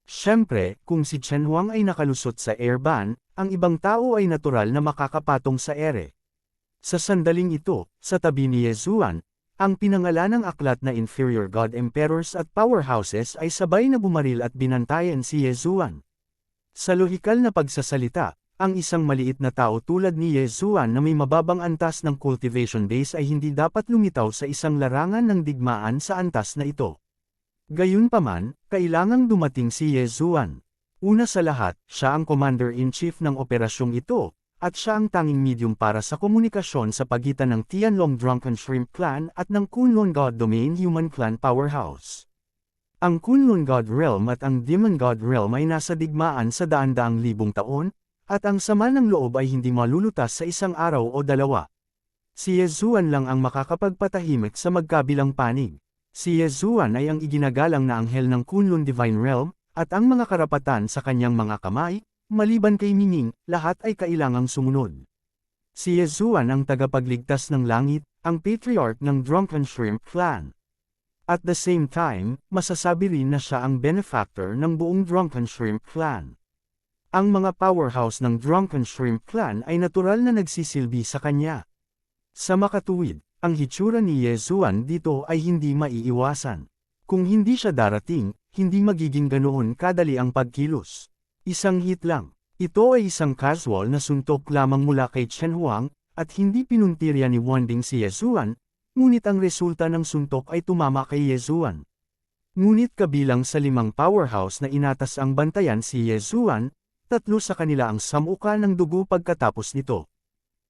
Siyempre, kung si Chen Huang ay nakalusot sa airban, ang ibang tao ay natural na makakapatong sa ere. Sa sandaling ito, sa tabi ni Yezuan, ang pinangalanang aklat na Inferior God Emperors at Powerhouses ay sabay na bumaril at binantayan si Yezuan. Sa lohikal na pagsasalita, ang isang maliit na tao tulad ni Yezuan na may mababang antas ng cultivation base ay hindi dapat lumitaw sa isang larangan ng digmaan sa antas na ito. Gayunpaman, kailangang dumating si Yezuan. Una sa lahat, siya ang commander-in-chief ng operasyong ito, at siya ang tanging medium para sa komunikasyon sa pagitan ng Tianlong Drunken Shrimp Clan at ng Kunlun God Domain Human Clan Powerhouse. Ang Kunlun God Realm at ang Demon God Realm ay nasa digmaan sa daan-daang libong taon, at ang sama ng loob ay hindi malulutas sa isang araw o dalawa. Si Yezuan lang ang makakapagpatahimik sa magkabilang panig. Si Yezuan ay ang iginagalang na anghel ng Kunlun Divine Realm, at ang mga karapatan sa kanyang mga kamay, maliban kay Minging, lahat ay kailangang sumunod. Si Yezuan ang tagapagligtas ng langit, ang patriarch ng Drunken Shrimp Clan. At the same time, masasabi rin na siya ang benefactor ng buong Drunken Shrimp Clan. Ang mga powerhouse ng Drunken Shrimp Clan ay natural na nagsisilbi sa kanya. Sa makatuwid, ang hitsura ni Yezuan dito ay hindi maiiwasan. Kung hindi siya darating, hindi magiging ganoon kadali ang pagkilos. Isang hit lang. Ito ay isang casual na suntok lamang mula kay Chen Huang, at hindi pinuntirya ni Wanding si Yezuan, ngunit ang resulta ng suntok ay tumama kay Yezuan. Ngunit kabilang sa 5 powerhouse na inatas ang bantayan si Yezuan, 3 sa kanila ang samuka ng dugo pagkatapos nito.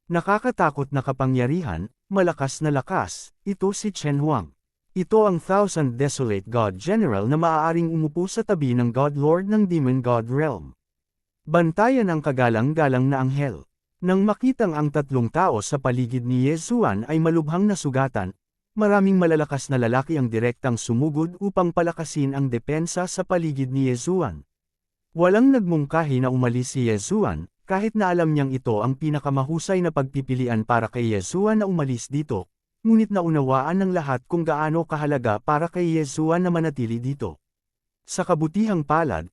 Nakakatakot na kapangyarihan, malakas na lakas, ito si Chen Huang. Ito ang Thousand Desolate God General na maaaring umupo sa tabi ng God Lord ng Demon God Realm. Bantayan ang kagalang-galang na anghel. Nang makitang ang 3 tao sa paligid ni Yezuan ay malubhang nasugatan, maraming malalakas na lalaki ang direktang sumugod upang palakasin ang depensa sa paligid ni Yezuan. Walang nagmungkahi na umalis si Yezuan, kahit na alam niyang ito ang pinakamahusay na pagpipilian para kay Yezuan na umalis dito, ngunit naunawaan ng lahat kung gaano kahalaga para kay Yezuan na manatili dito. Sa kabutihang palad,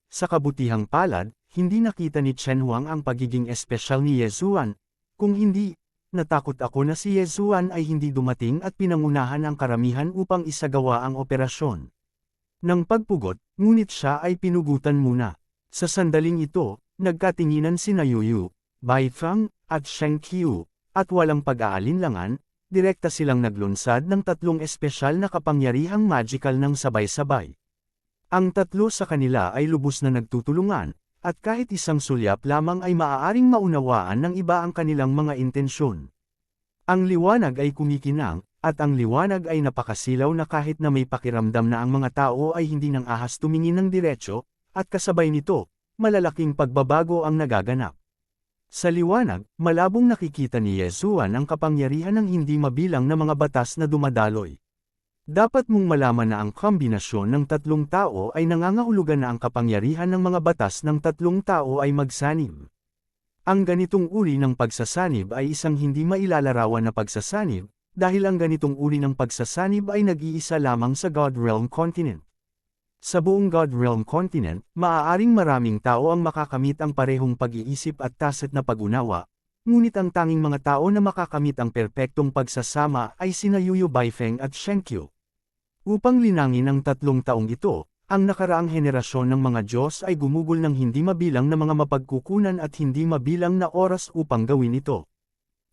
hindi nakita ni Chen Huang ang pagiging espesyal ni Yezuan, kung hindi, natakot ako na si Yezuan ay hindi dumating at pinangunahan ang karamihan upang isagawa ang operasyon. Nang pagpugot, ngunit siya ay pinugutan muna. Sa sandaling ito, nagkatinginan sina Yuyu, Bai Feng, at Sheng Qiu, at walang pag-aalinlangan, direkta silang naglunsad ng 3 espesyal na kapangyarihang magical ng sabay-sabay. Ang 3 sa kanila ay lubos na nagtutulungan, at kahit isang sulyap lamang ay maaaring maunawaan ng iba ang kanilang mga intensyon. Ang liwanag ay kumikinang, at ang liwanag ay napakasilaw na kahit na may pakiramdam na ang mga tao ay hindi nang ahas tumingin ng diretso, at kasabay nito, malalaking pagbabago ang nagaganap. Sa liwanag, malabong nakikita ni Yezuan ang kapangyarihan ng hindi mabilang na mga batas na dumadaloy. Dapat mong malaman na ang kombinasyon ng 3 tao ay nangangahulugan na ang kapangyarihan ng mga batas ng 3 tao ay magsanib. Ang ganitong uri ng pagsasanib ay isang hindi mailalarawan na pagsasanib, dahil ang ganitong uri ng pagsasanib ay nag-iisa lamang sa God Realm Continent. Sa buong God Realm Continent, maaaring maraming tao ang makakamit ang parehong pag-iisip at tacit na pag-unawa, ngunit ang tanging mga tao na makakamit ang perpektong pagsasama ay sina Yuyu Baifeng at Sheng Qiu. Upang linangin ang 3 taong ito, ang nakaraang henerasyon ng mga Diyos ay gumugol ng hindi mabilang na mga mapagkukunan at hindi mabilang na oras upang gawin ito.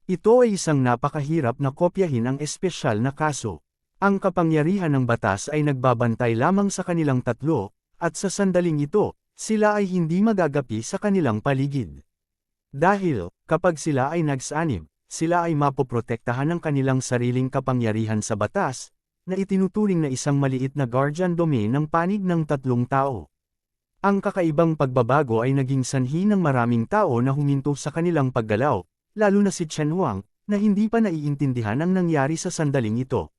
Ito ay isang napakahirap na kopyahin ang espesyal na kaso. Ang kapangyarihan ng batas ay nagbabantay lamang sa kanilang tatlo, at sa sandaling ito, sila ay hindi magagapi sa kanilang paligid. Dahil, kapag sila ay nagsanib, sila ay mapoprotektahan ng kanilang sariling kapangyarihan sa batas, na itinuturing na isang maliit na guardian domain ng panig ng tatlong tao. Ang kakaibang pagbabago ay naging sanhi ng maraming tao na huminto sa kanilang paggalaw, lalo na si Chen Huang, na hindi pa naiintindihan ang nangyari sa sandaling ito.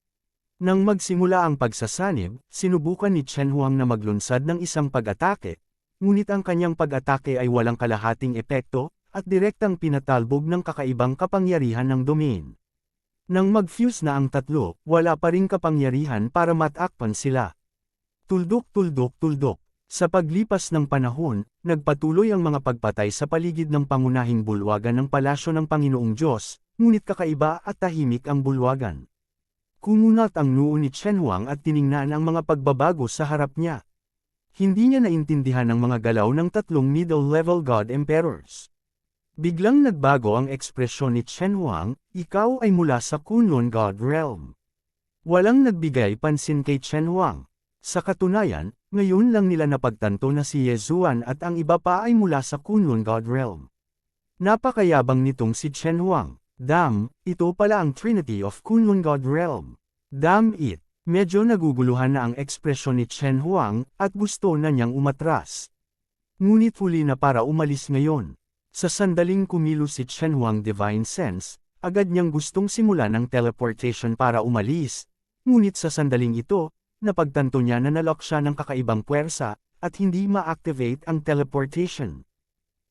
Nang magsimula ang pagsasanib, sinubukan ni Chen Huang na maglunsad ng isang pag-atake, ngunit ang kanyang pag-atake ay walang kalahating epekto, at direktang pinatalbog ng kakaibang kapangyarihan ng domain. Nang mag-fuse na ang tatlo, wala pa ring kapangyarihan para matakpan sila. Tuldok. Sa paglipas ng panahon, nagpatuloy ang mga pagpatay sa paligid ng pangunahing bulwagan ng palasyo ng Panginoong Diyos, ngunit kakaiba at tahimik ang bulwagan. Kumunat ang noo ni Chen Huang at tiningnan ang mga pagbabago sa harap niya. Hindi niya naintindihan ang mga galaw ng tatlong middle-level God Emperors. Biglang nagbago ang ekspresyon ni Chen Huang, ikaw ay mula sa Kunlun God Realm. Walang nagbigay pansin kay Chen Huang. Sa katunayan, ngayon lang nila napagtanto na si Ye Zuan at ang iba pa ay mula sa Kunlun God Realm. Napakayabang nitong si Chen Huang. Ito pala ang Trinity of Kunlun God Realm. Medyo naguguluhan na ang ekspresyon ni Chen Huang, at gusto na niyang umatras. Ngunit huli na para umalis ngayon. Sa sandaling kumilos si Chen Huang Divine Sense, agad niyang gustong simulan ng teleportation para umalis, ngunit sa sandaling ito, napagtanto niya na nalock siya ng kakaibang puwersa, at hindi ma-activate ang teleportation.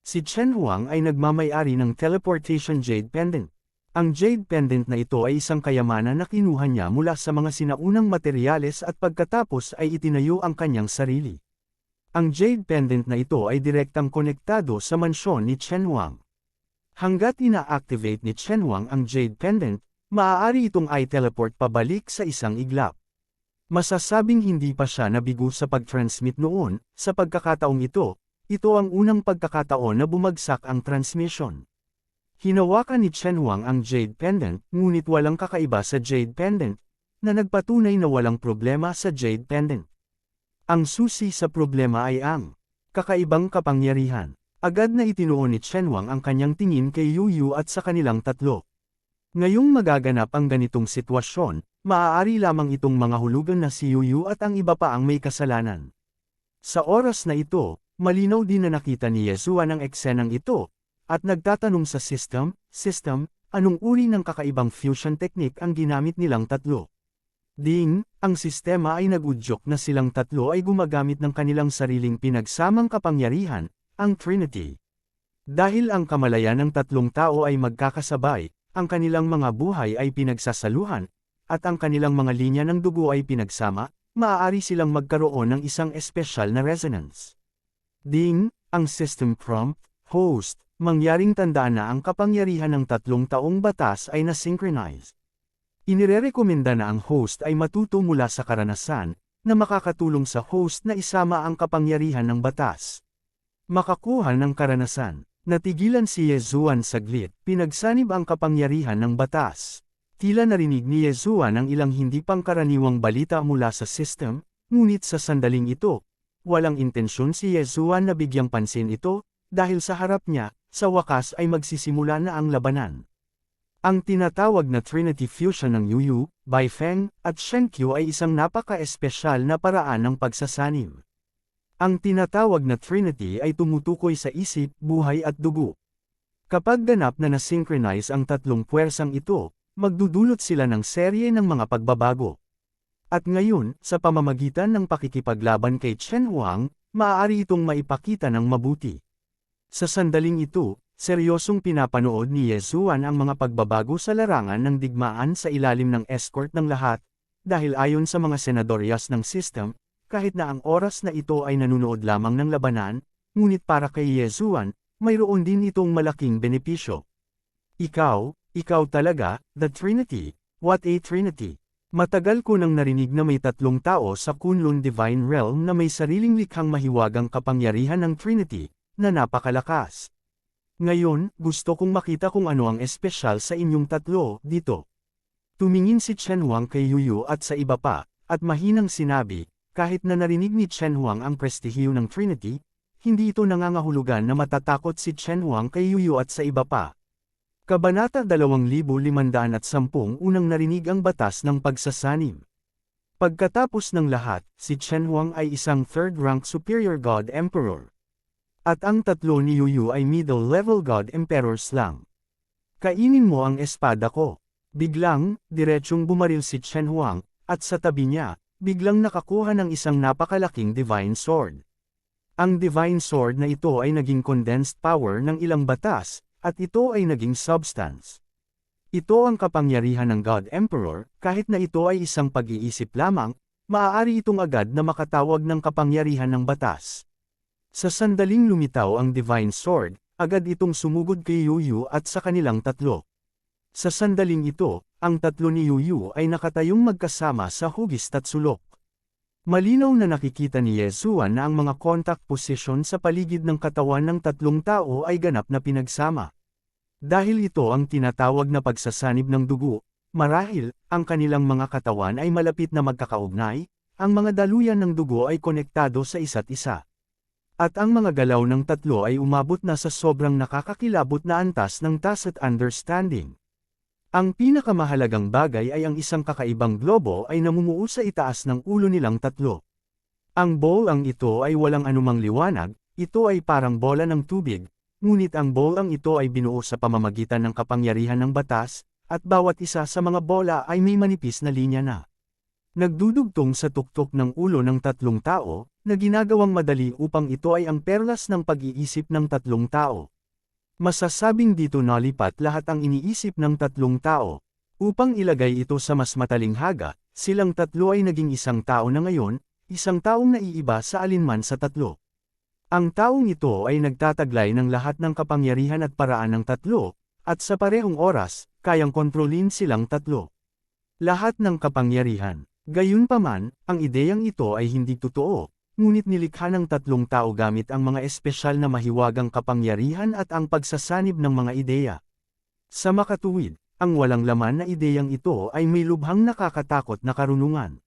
Si Chen Huang ay nagmamay-ari ng Teleportation Jade Pendant. Ang Jade Pendant na ito ay isang kayamanan na kinuha niya mula sa mga sinaunang materyales at pagkatapos ay itinayo ang kanyang sarili. Ang Jade Pendant na ito ay direktang konektado sa mansyon ni Chen Huang. Hanggat ina-activate ni Chen Huang ang Jade Pendant, maaari itong i-teleport pabalik sa isang iglap. Masasabing hindi pa siya nabigo sa pag-transmit noon, sa pagkakataong ito ang unang pagkakataon na bumagsak ang transmission. Hinawakan ni Chen Huang ang Jade Pendant, ngunit walang kakaiba sa Jade Pendant, na nagpatunay na walang problema sa Jade Pendant. Ang susi sa problema ay ang kakaibang kapangyarihan. Agad na itinuon ni Chen Huang ang kanyang tingin kay Yu Yu at sa kanilang tatlo. Ngayong magaganap ang ganitong sitwasyon, maaari lamang itong mga hulugan na si Yu Yu at ang iba pa ang may kasalanan. Sa oras na ito, malinaw din na nakita ni Ye Zuan ang eksenang ito, at nagtatanong sa system, anong uri ng kakaibang fusion technique ang ginamit nilang tatlo. Ang sistema ay nag-udyok na silang tatlo ay gumagamit ng kanilang sariling pinagsamang kapangyarihan, ang Trinity. Dahil ang kamalayan ng tatlong tao ay magkakasabay, ang kanilang mga buhay ay pinagsasaluhan, at ang kanilang mga linya ng dugo ay pinagsama, maaari silang magkaroon ng isang espesyal na resonance. Ang system prompt, host, mangyaring tandaan na ang kapangyarihan ng tatlong taong batas ay na-synchronize. Inirerekomenda na ang host ay matuto mula sa karanasan, na makakatulong sa host na isama ang kapangyarihan ng batas. Makakuha ng karanasan. Natigilan si Ye Zuan saglit, pinagsanib ang kapangyarihan ng batas. Tila narinig ni Ye Zuan ang ilang hindi pangkaraniwang balita mula sa system, ngunit sa sandaling ito, walang intensyon si Ye Zuan na bigyang pansin ito, dahil sa harap niya, sa wakas ay magsisimula na ang labanan. Ang tinatawag na Trinity Fusion ng Yu Yu, Bai Feng, at Shen Qiu ay isang napaka-espesyal na paraan ng pagsasanib. Ang tinatawag na Trinity ay tumutukoy sa isip, buhay at dugo. Kapag ganap na na-synchronize ang tatlong puwersang ito, magdudulot sila ng serye ng mga pagbabago. At ngayon, sa pamamagitan ng pakikipaglaban kay Chen Huang, maaari itong maipakita ng mabuti. Sa sandaling ito, seryosong pinapanood ni Ye Zuan ang mga pagbabago sa larangan ng digmaan sa ilalim ng escort ng lahat, dahil ayon sa mga senadoryas ng system, kahit na ang oras na ito ay nanunood lamang ng labanan, ngunit para kay Ye Zuan, mayroon din itong malaking benepisyo. Ikaw talaga, the Trinity, what a Trinity. Matagal ko nang narinig na may tatlong tao sa Kunlun Divine Realm na may sariling likhang mahiwagang kapangyarihan ng Trinity, na napakalakas. Ngayon, gusto kong makita kung ano ang espesyal sa inyong tatlo, dito. Tumingin si Chen Huang kay Yuyu at sa iba pa, at mahinang sinabi, kahit na narinig ni Chen Huang ang prestihiyo ng Trinity, hindi ito nangangahulugan na matatakot si Chen Huang kay Yuyu at sa iba pa. Kabanata 2510 Unang narinig ang batas ng pagsasanib. Pagkatapos ng lahat, si Chen Huang ay isang third-rank superior God Emperor. At ang tatlo ni Yuyu ay middle-level God Emperors lang. Kainin mo ang espada ko. Biglang, diretsyong bumaril si Chen Huang, at sa tabi niya, biglang nakakuha ng isang napakalaking Divine Sword. Ang Divine Sword na ito ay naging condensed power ng ilang batas, at ito ay naging substance. Ito ang kapangyarihan ng God Emperor, kahit na ito ay isang pag-iisip lamang, maaari itong agad na makatawag ng kapangyarihan ng batas. Sa sandaling lumitaw ang Divine Sword, agad itong sumugod kay Yuyu at sa kanilang tatlo. Sa sandaling ito, ang tatlo ni Yuyu ay nakatayong magkasama sa hugis at sulok. Malinaw na nakikita ni Yesuan na ang mga contact position sa paligid ng katawan ng tatlong tao ay ganap na pinagsama. Dahil ito ang tinatawag na pagsasanib ng dugo, marahil, ang kanilang mga katawan ay malapit na magkakaugnay, ang mga daluyan ng dugo ay konektado sa isa't isa. At ang mga galaw ng tatlo ay umabot na sa sobrang nakakakilabot na antas ng tacit understanding. Ang pinakamahalagang bagay ay ang isang kakaibang globo ay namumuo sa itaas ng ulo nilang tatlo. Ang bolang ito ay walang anumang liwanag, ito ay parang bola ng tubig, ngunit ang bolang ito ay binuo sa pamamagitan ng kapangyarihan ng batas, at bawat isa sa mga bola ay may manipis na linya na nagdudugtong sa tuktok ng ulo ng tatlong tao, na ginagawang madali upang ito ay ang perlas ng pag-iisip ng tatlong tao. Masasabing dito nalipat lahat ang iniisip ng tatlong tao. Upang ilagay ito sa mas matalinghaga, silang tatlo ay naging isang tao na ngayon, isang taong naiiba sa alinman sa tatlo. Ang taong ito ay nagtataglay ng lahat ng kapangyarihan at paraan ng tatlo, at sa parehong oras, kayang kontrolin silang tatlo. Lahat ng kapangyarihan. Gayunpaman, ang ideyang ito ay hindi totoo. Ngunit nilikha ng tatlong tao gamit ang mga espesyal na mahiwagang kapangyarihan at ang pagsasanib ng mga ideya. Sa makatuwid, ang walang laman na ideyang ito ay may lubhang nakakatakot na karunungan.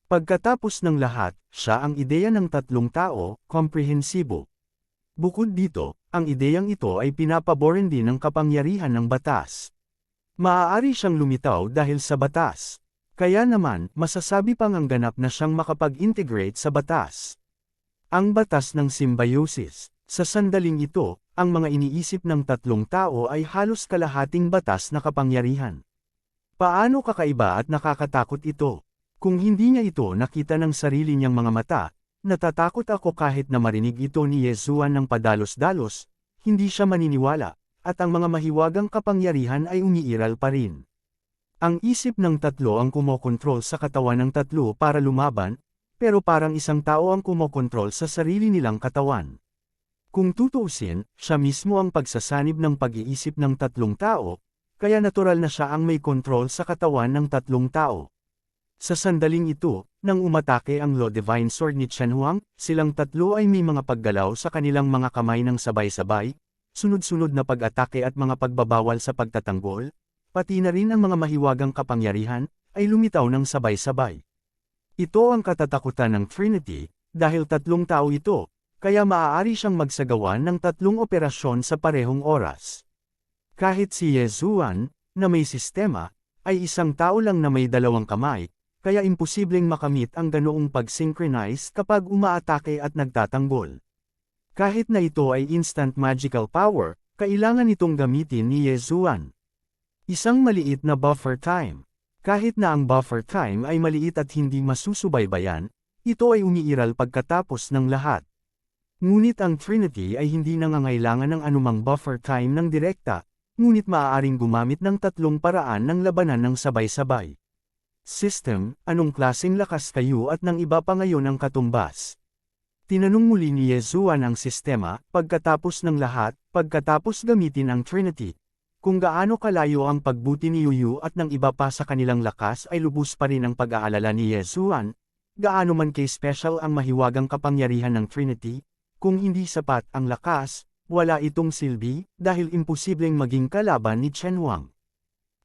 Pagkatapos ng lahat, siya ang ideya ng tatlong tao, komprehensibo. Bukod dito, ang ideyang ito ay pinapaborin din ng kapangyarihan ng batas. Maaari siyang lumitaw dahil sa batas. Kaya naman, masasabi pang ang ganap na siyang makapag-integrate sa batas. Ang batas ng symbiosis. Sa sandaling ito, ang mga iniisip ng tatlong tao ay halos kalahating batas na kapangyarihan. Paano kakaiba at nakakatakot ito? Kung hindi niya ito nakita ng sarili niyang mga mata, natatakot ako kahit na marinig ito ni Yesuan ng padalos-dalos, hindi siya maniniwala, at ang mga mahiwagang kapangyarihan ay umiiral pa rin. Ang isip ng tatlo ang kumokontrol sa katawan ng tatlo para lumaban, pero parang isang tao ang kumokontrol sa sarili nilang katawan. Kung tutuusin, siya mismo ang pagsasanib ng pag-iisip ng tatlong tao, kaya natural na siya ang may kontrol sa katawan ng tatlong tao. Sa sandaling ito, nang umatake ang Lo Divine Sword ni Chen Huang, silang tatlo ay may mga paggalaw sa kanilang mga kamay ng sabay-sabay, sunod-sunod na pag-atake at mga pagbabawal sa pagtatanggol, pati na rin ang mga mahiwagang kapangyarihan, ay lumitaw ng sabay-sabay. Ito ang katatakutan ng Trinity, dahil tatlong tao ito, kaya maaari siyang magsagawa ng tatlong operasyon sa parehong oras. Kahit si Yesuan, na may sistema, ay isang tao lang na may dalawang kamay, kaya imposibleng makamit ang ganoong pag-synchronize kapag umaatake at nagtatanggol. Kahit na ito ay instant magical power, kailangan itong gamitin ni Yesuan. Isang maliit na buffer time. Kahit na ang buffer time ay maliit at hindi masusubaybayan, ito ay umiiral pagkatapos ng lahat. Ngunit ang Trinity ay hindi nangangailangan ng anumang buffer time ng direkta, ngunit maaaring gumamit ng tatlong paraan ng labanan ng sabay-sabay. System, anong klaseng lakas kayo at ng iba pa ngayon ang katumbas? Tinanong muli ni Yesuan ang sistema, pagkatapos ng lahat, pagkatapos gamitin ang Trinity. Kung gaano kalayo ang pagbuti ni Yuyu at ng iba pa sa kanilang lakas ay lubos pa rin ang pag-aalala ni Yesuan, gaano man kay-special ang mahiwagang kapangyarihan ng Trinity, kung hindi sapat ang lakas, wala itong silbi, dahil imposibleng maging kalaban ni Chen Huang.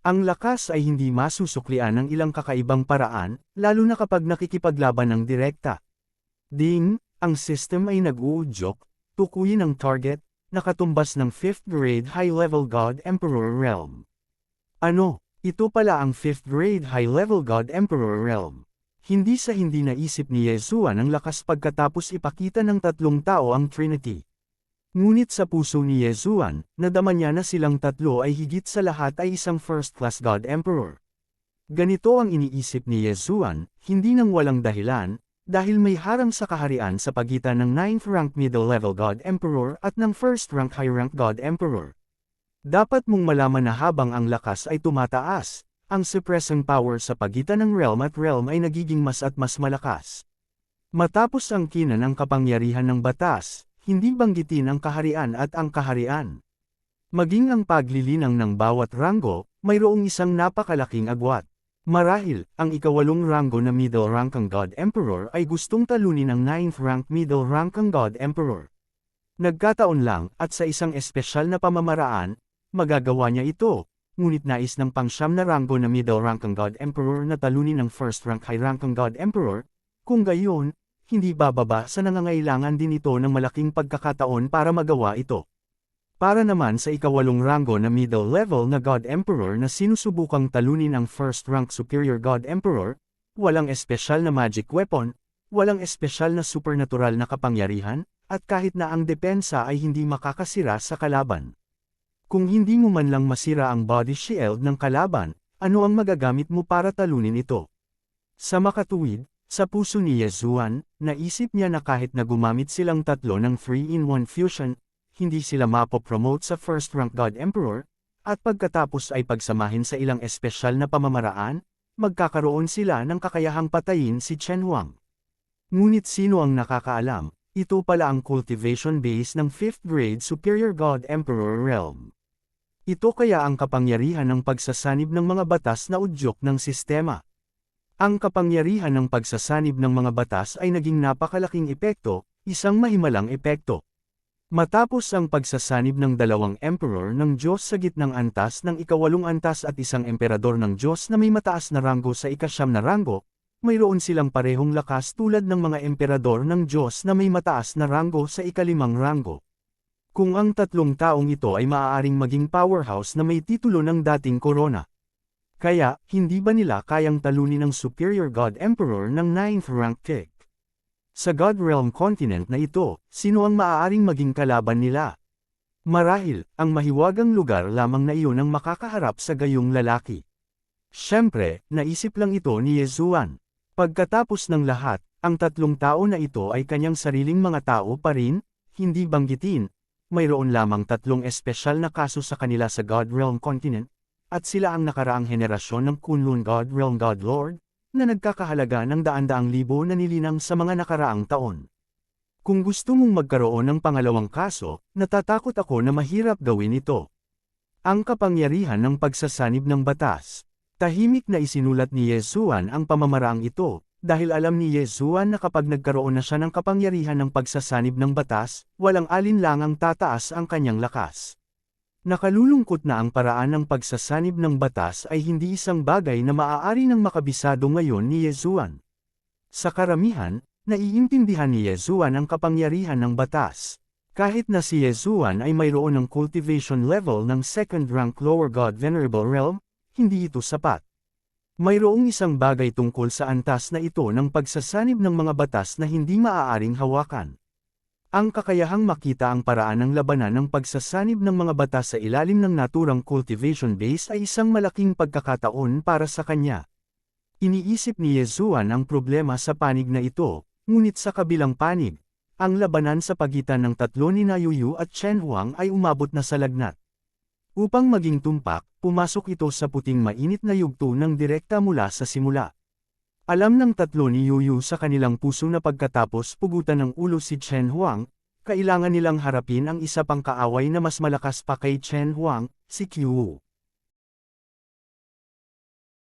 Ang lakas ay hindi masusuklian ng ilang kakaibang paraan, lalo na kapag nakikipaglaban ng direkta. Ding, ang system ay nag-uudyok, tukuyin ang target, nakatumbas ng 5th grade high-level God Emperor Realm. Ano, ito pala ang 5th grade high-level God Emperor Realm. Hindi sa hindi naisip ni Yesuan ang lakas pagkatapos ipakita ng tatlong tao ang Trinity. Ngunit sa puso ni Yesuan, nadama niya na silang tatlo ay higit sa lahat ay isang first-class God Emperor. Ganito ang iniisip ni Yesuan, hindi nang walang dahilan, dahil may harang sa kaharian sa pagitan ng 9th rank middle-level God Emperor at ng 1st rank high-rank God Emperor. Dapat mong malaman na habang ang lakas ay tumataas, ang suppressing power sa pagitan ng realm at realm ay nagiging mas at mas malakas. Matapos ang angkinan ng kapangyarihan ng batas, hindi banggitin ang kaharian at ang kaharian. Maging ang paglilinang ng bawat ranggo, mayroong isang napakalaking agwat. Marahil, ang ikawalong ranggo na middle rankang God Emperor ay gustong talunin ang 9th rank middle rankang God Emperor. Nagkataon lang, at sa isang espesyal na pamamaraan, magagawa niya ito, ngunit nais ng pangsyam na ranggo na middle rankang God Emperor na talunin ng 1st rank high rankang God Emperor, kung gayon, hindi bababa sa nangangailangan din ito ng malaking pagkakataon para magawa ito. Para naman sa ikawalong ranggo na middle level na God Emperor na sinusubukang talunin ang 1st rank superior God Emperor, walang espesyal na magic weapon, walang espesyal na supernatural na kapangyarihan, at kahit na ang depensa ay hindi makakasira sa kalaban. Kung hindi mo man lang masira ang body shield ng kalaban, ano ang magagamit mo para talunin ito? Sa makatuwid, sa puso ni Yesuan, naisip niya na kahit na gumamit silang tatlo ng 3-in-1 fusion, hindi sila mapopromote sa 1st rank God Emperor, at pagkatapos ay pagsamahin sa ilang espesyal na pamamaraan, magkakaroon sila ng kakayahang patayin si Chen Huang. Ngunit sino ang nakakaalam, ito pala ang cultivation base ng 5th grade Superior God Emperor Realm. Ito kaya ang kapangyarihan ng pagsasanib ng mga batas na udyok ng sistema. Ang kapangyarihan ng pagsasanib ng mga batas ay naging napakalaking epekto, isang mahimalang epekto. Matapos ang pagsasanib ng dalawang emperor ng Diyos sa gitnang antas ng ikawalong antas at isang emperador ng Diyos na may mataas na ranggo sa ikasyam na ranggo, mayroon silang parehong lakas tulad ng mga emperador ng Diyos na may mataas na ranggo sa ikalimang ranggo. Kung ang tatlong taong ito ay maaaring maging powerhouse na may titulo ng dating korona. Kaya, hindi ba nila kayang talunin ng Superior God Emperor ng 9th rank kick? Sa God Realm continent na ito, sino ang maaaring maging kalaban nila? Marahil, ang mahiwagang lugar lamang na iyon ang makakaharap sa gayong lalaki. Siyempre, naisip lang ito ni Yesuan. Pagkatapos ng lahat, ang tatlong tao na ito ay kanyang sariling mga tao pa rin, hindi banggitin. Mayroon lamang tatlong espesyal na kaso sa kanila sa God Realm continent, at sila ang nakaraang henerasyon ng Kunlun God Realm God Lord, na nagkakahalaga ng daan-daang libo na nilinang sa mga nakaraang taon. Kung gusto mong magkaroon ng pangalawang kaso, natatakot ako na mahirap gawin ito. Ang kapangyarihan ng pagsasanib ng batas. Tahimik na isinulat ni Yesuan ang pamamaraang ito, dahil alam ni Yesuan na kapag nagkaroon na siya ng kapangyarihan ng pagsasanib ng batas, walang alinlangang tataas ang kanyang lakas. Nakalulungkot na ang paraan ng pagsasanib ng batas ay hindi isang bagay na maaari ng makabisado ngayon ni Yesuan. Sa karamihan, naiintindihan ni Yesuan ang kapangyarihan ng batas. Kahit na si Yesuan ay mayroon ng cultivation level ng 2nd rank lower God Venerable Realm, hindi ito sapat. Mayroong isang bagay tungkol sa antas na ito ng pagsasanib ng mga batas na hindi maaaring hawakan. Ang kakayahang makita ang paraan ng labanan ng pagsasanib ng mga batas sa ilalim ng naturang cultivation base ay isang malaking pagkakataon para sa kanya. Iniisip ni Yesuan ang problema sa panig na ito, ngunit sa kabilang panig, ang labanan sa pagitan ng tatlo ni Yuyu at Chen Huang ay umabot na sa lagnat. Upang maging tumpak, pumasok ito sa puting mainit na yugto ng direkta mula sa simula. Alam ng tatlo ni Yuyu sa kanilang puso na pagkatapos pugutan ng ulo si Chen Huang, kailangan nilang harapin ang isa pang kaaway na mas malakas pa kay Chen Huang, si Qiu.